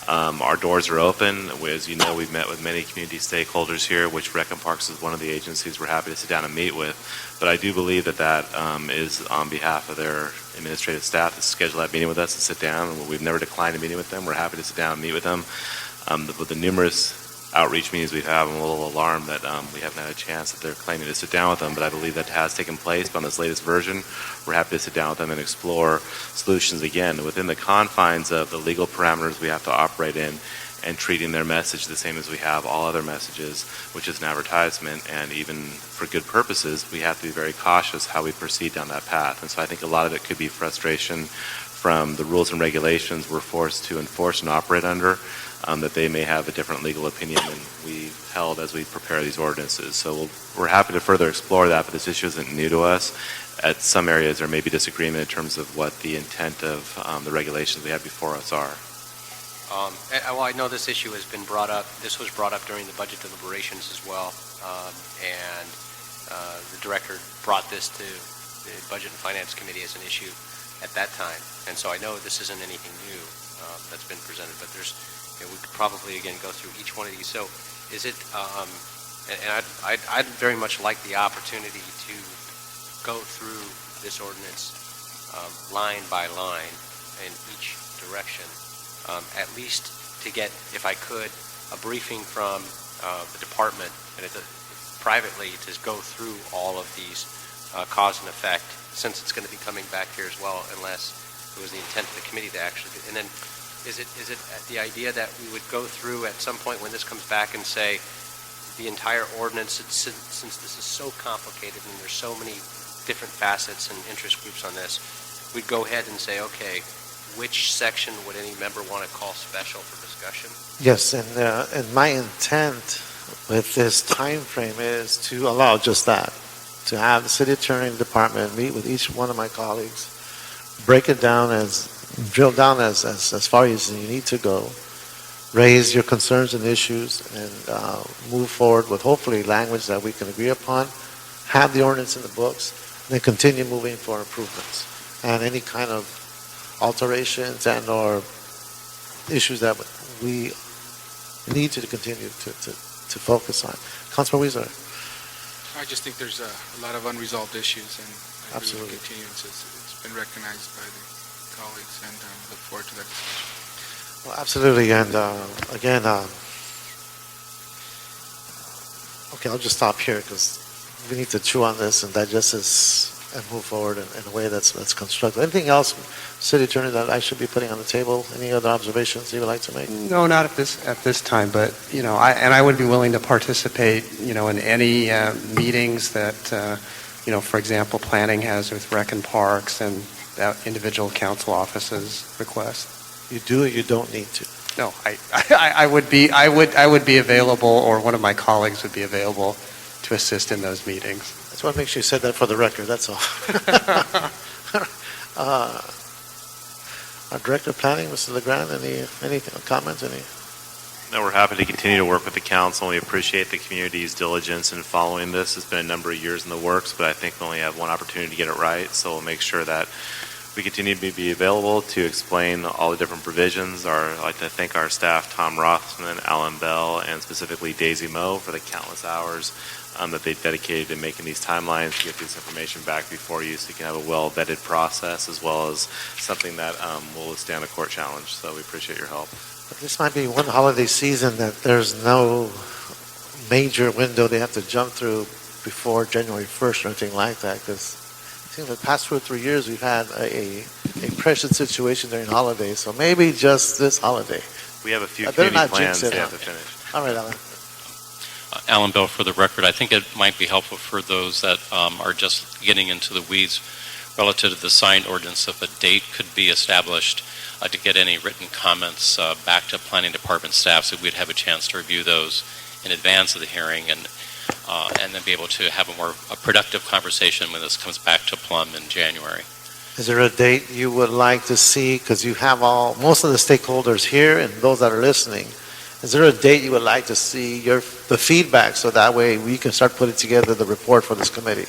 Our doors are open. As you know, we've met with many community stakeholders here, which Rec and Parks is one of the agencies we're happy to sit down and meet with. But I do believe that is on behalf of their administrative staff to schedule that meeting with us and sit down. We've never declined a meeting with them. We're happy to sit down and meet with them. With the numerous outreach meetings we've had, I'm a little alarmed that we haven't had a chance that they're claiming to sit down with them, but I believe that has taken place. But on this latest version, we're happy to sit down with them and explore solutions again within the confines of the legal parameters we have to operate in, and treating their message the same as we have all other messages, which is an advertisement. And even for good purposes, we have to be very cautious how we proceed down that path. And so I think a lot of it could be frustration from the rules and regulations we're forced to enforce and operate under, that they may have a different legal opinion than we held as we prepare these ordinances. So we're happy to further explore that, but this issue isn't new to us. At some areas there may be disagreement in terms of what the intent of the regulations we have before us are. Well, I know this issue has been brought up. This was brought up during the budget deliberations as well, and the director brought this to the Budget and Finance Committee as an issue at that time. And so I know this isn't anything new that's been presented, but there's, we could probably again go through each one of these. So is it, and I'd very much like the opportunity to go through this ordinance line by line in each direction, at least to get, if I could, a briefing from the department and privately to go through all of these cause and effect, since it's going to be coming back here as well, unless it was the intent of the committee to actually do. And then is it the idea that we would go through at some point when this comes back and say the entire ordinance, since this is so complicated and there's so many different facets and interest groups on this, we'd go ahead and say, okay, which section would any member want to call special for discussion? Yes, and my intent with this time frame is to allow just that, to have the city attorney and department meet with each one of my colleagues, break it down drill down as far as you need to go, raise your concerns and issues, and move forward with hopefully language that we can agree upon, have the ordinance in the books, and then continue moving for improvements. And any kind of alterations and or issues that we need to continue to focus on. Councilman Weezer. I just think there's a lot of unresolved issues, and I Absolutely. really continue. It's been recognized by the colleagues, and look forward to that discussion. Well, absolutely, and again, okay, I'll just stop here because we need to chew on this and digest this and move forward in a way that's constructive. Anything else, City Attorney, that I should be putting on the table? Any other observations you would like to make? No, not at this time, but, I would be willing to participate, in any meetings that, for example, planning has with Rec and Parks and that individual council offices request. You do or you don't need to? No, I would be available, or one of my colleagues would be available to assist in those meetings. I just want to make sure you said that for the record, that's all. Our Director of Planning, Mr. LeGrand, any comments? No, we're happy to continue to work with the council. We appreciate the community's diligence in following this. It's been a number of years in the works, but I think we only have one opportunity to get it right, so we'll make sure that we continue to be available to explain all the different provisions. I'd like to thank our staff, Tom Rothman, Alan Bell, and specifically Daisy Moe for the countless hours that they dedicated to making these timelines to get this information back before you so you can have a well-vetted process as well as something that will withstand a court challenge. So we appreciate your help. But this might be one holiday season that there's no major window they have to jump through before January 1st or anything like that, because I think the past 2 or 3 years we've had a precious situation during holidays, so maybe just this holiday. We have a few community plans they have to finish. All right, Alan. Alan Bell for the record. I think it might be helpful for those that are just getting into the weeds relative to the sign ordinance if a date could be established to get any written comments back to planning department staff so we'd have a chance to review those in advance of the hearing and then be able to have a productive conversation when this comes back to Plum in January. Is there a date you would like to see, because you have most of the stakeholders here and those that are listening, is there a date you would like to see the feedback, so that way we can start putting together the report for this committee?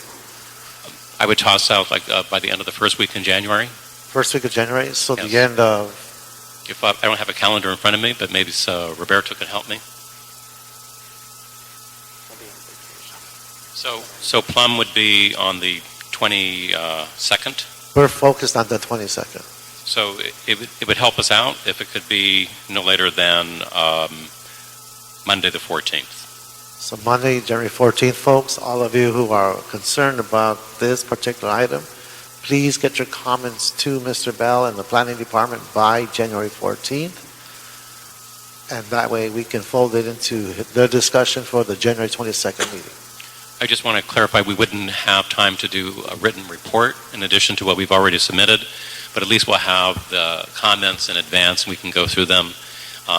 I would toss out by the end of the first week in January. First week of January, so Yes. the end of... If I don't have a calendar in front of me, but maybe Roberto can help me. So Plum would be on the 22nd. We're focused on the 22nd. So it would help us out if it could be no later than Monday the 14th. So Monday, January 14th, folks, all of you who are concerned about this particular item, please get your comments to Mr. Bell and the Planning Department by January 14th. And that way we can fold it into the discussion for the January 22nd meeting. I just want to clarify, we wouldn't have time to do a written report in addition to what we've already submitted, but at least we'll have the comments in advance, and we can go through them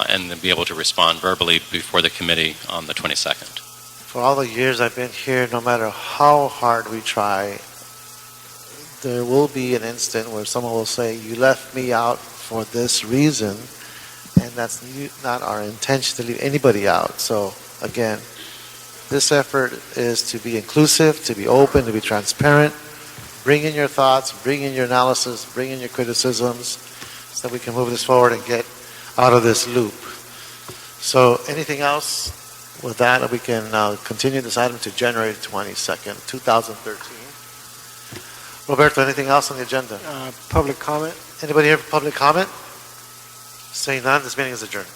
and then be able to respond verbally before the committee on the 22nd. For all the years I've been here, no matter how hard we try, there will be an instant where someone will say, you left me out for this reason, and that's not our intention to leave anybody out. So again, this effort is to be inclusive, to be open, to be transparent. Bring in your thoughts, bring in your analysis, bring in your criticisms, so that we can move this forward and get out of this loop. So anything else? With that, we can continue this item to January 22nd, 2013. Roberto, anything else on the agenda? Public comment? Anybody here for public comment? Saying none, this meeting is adjourned.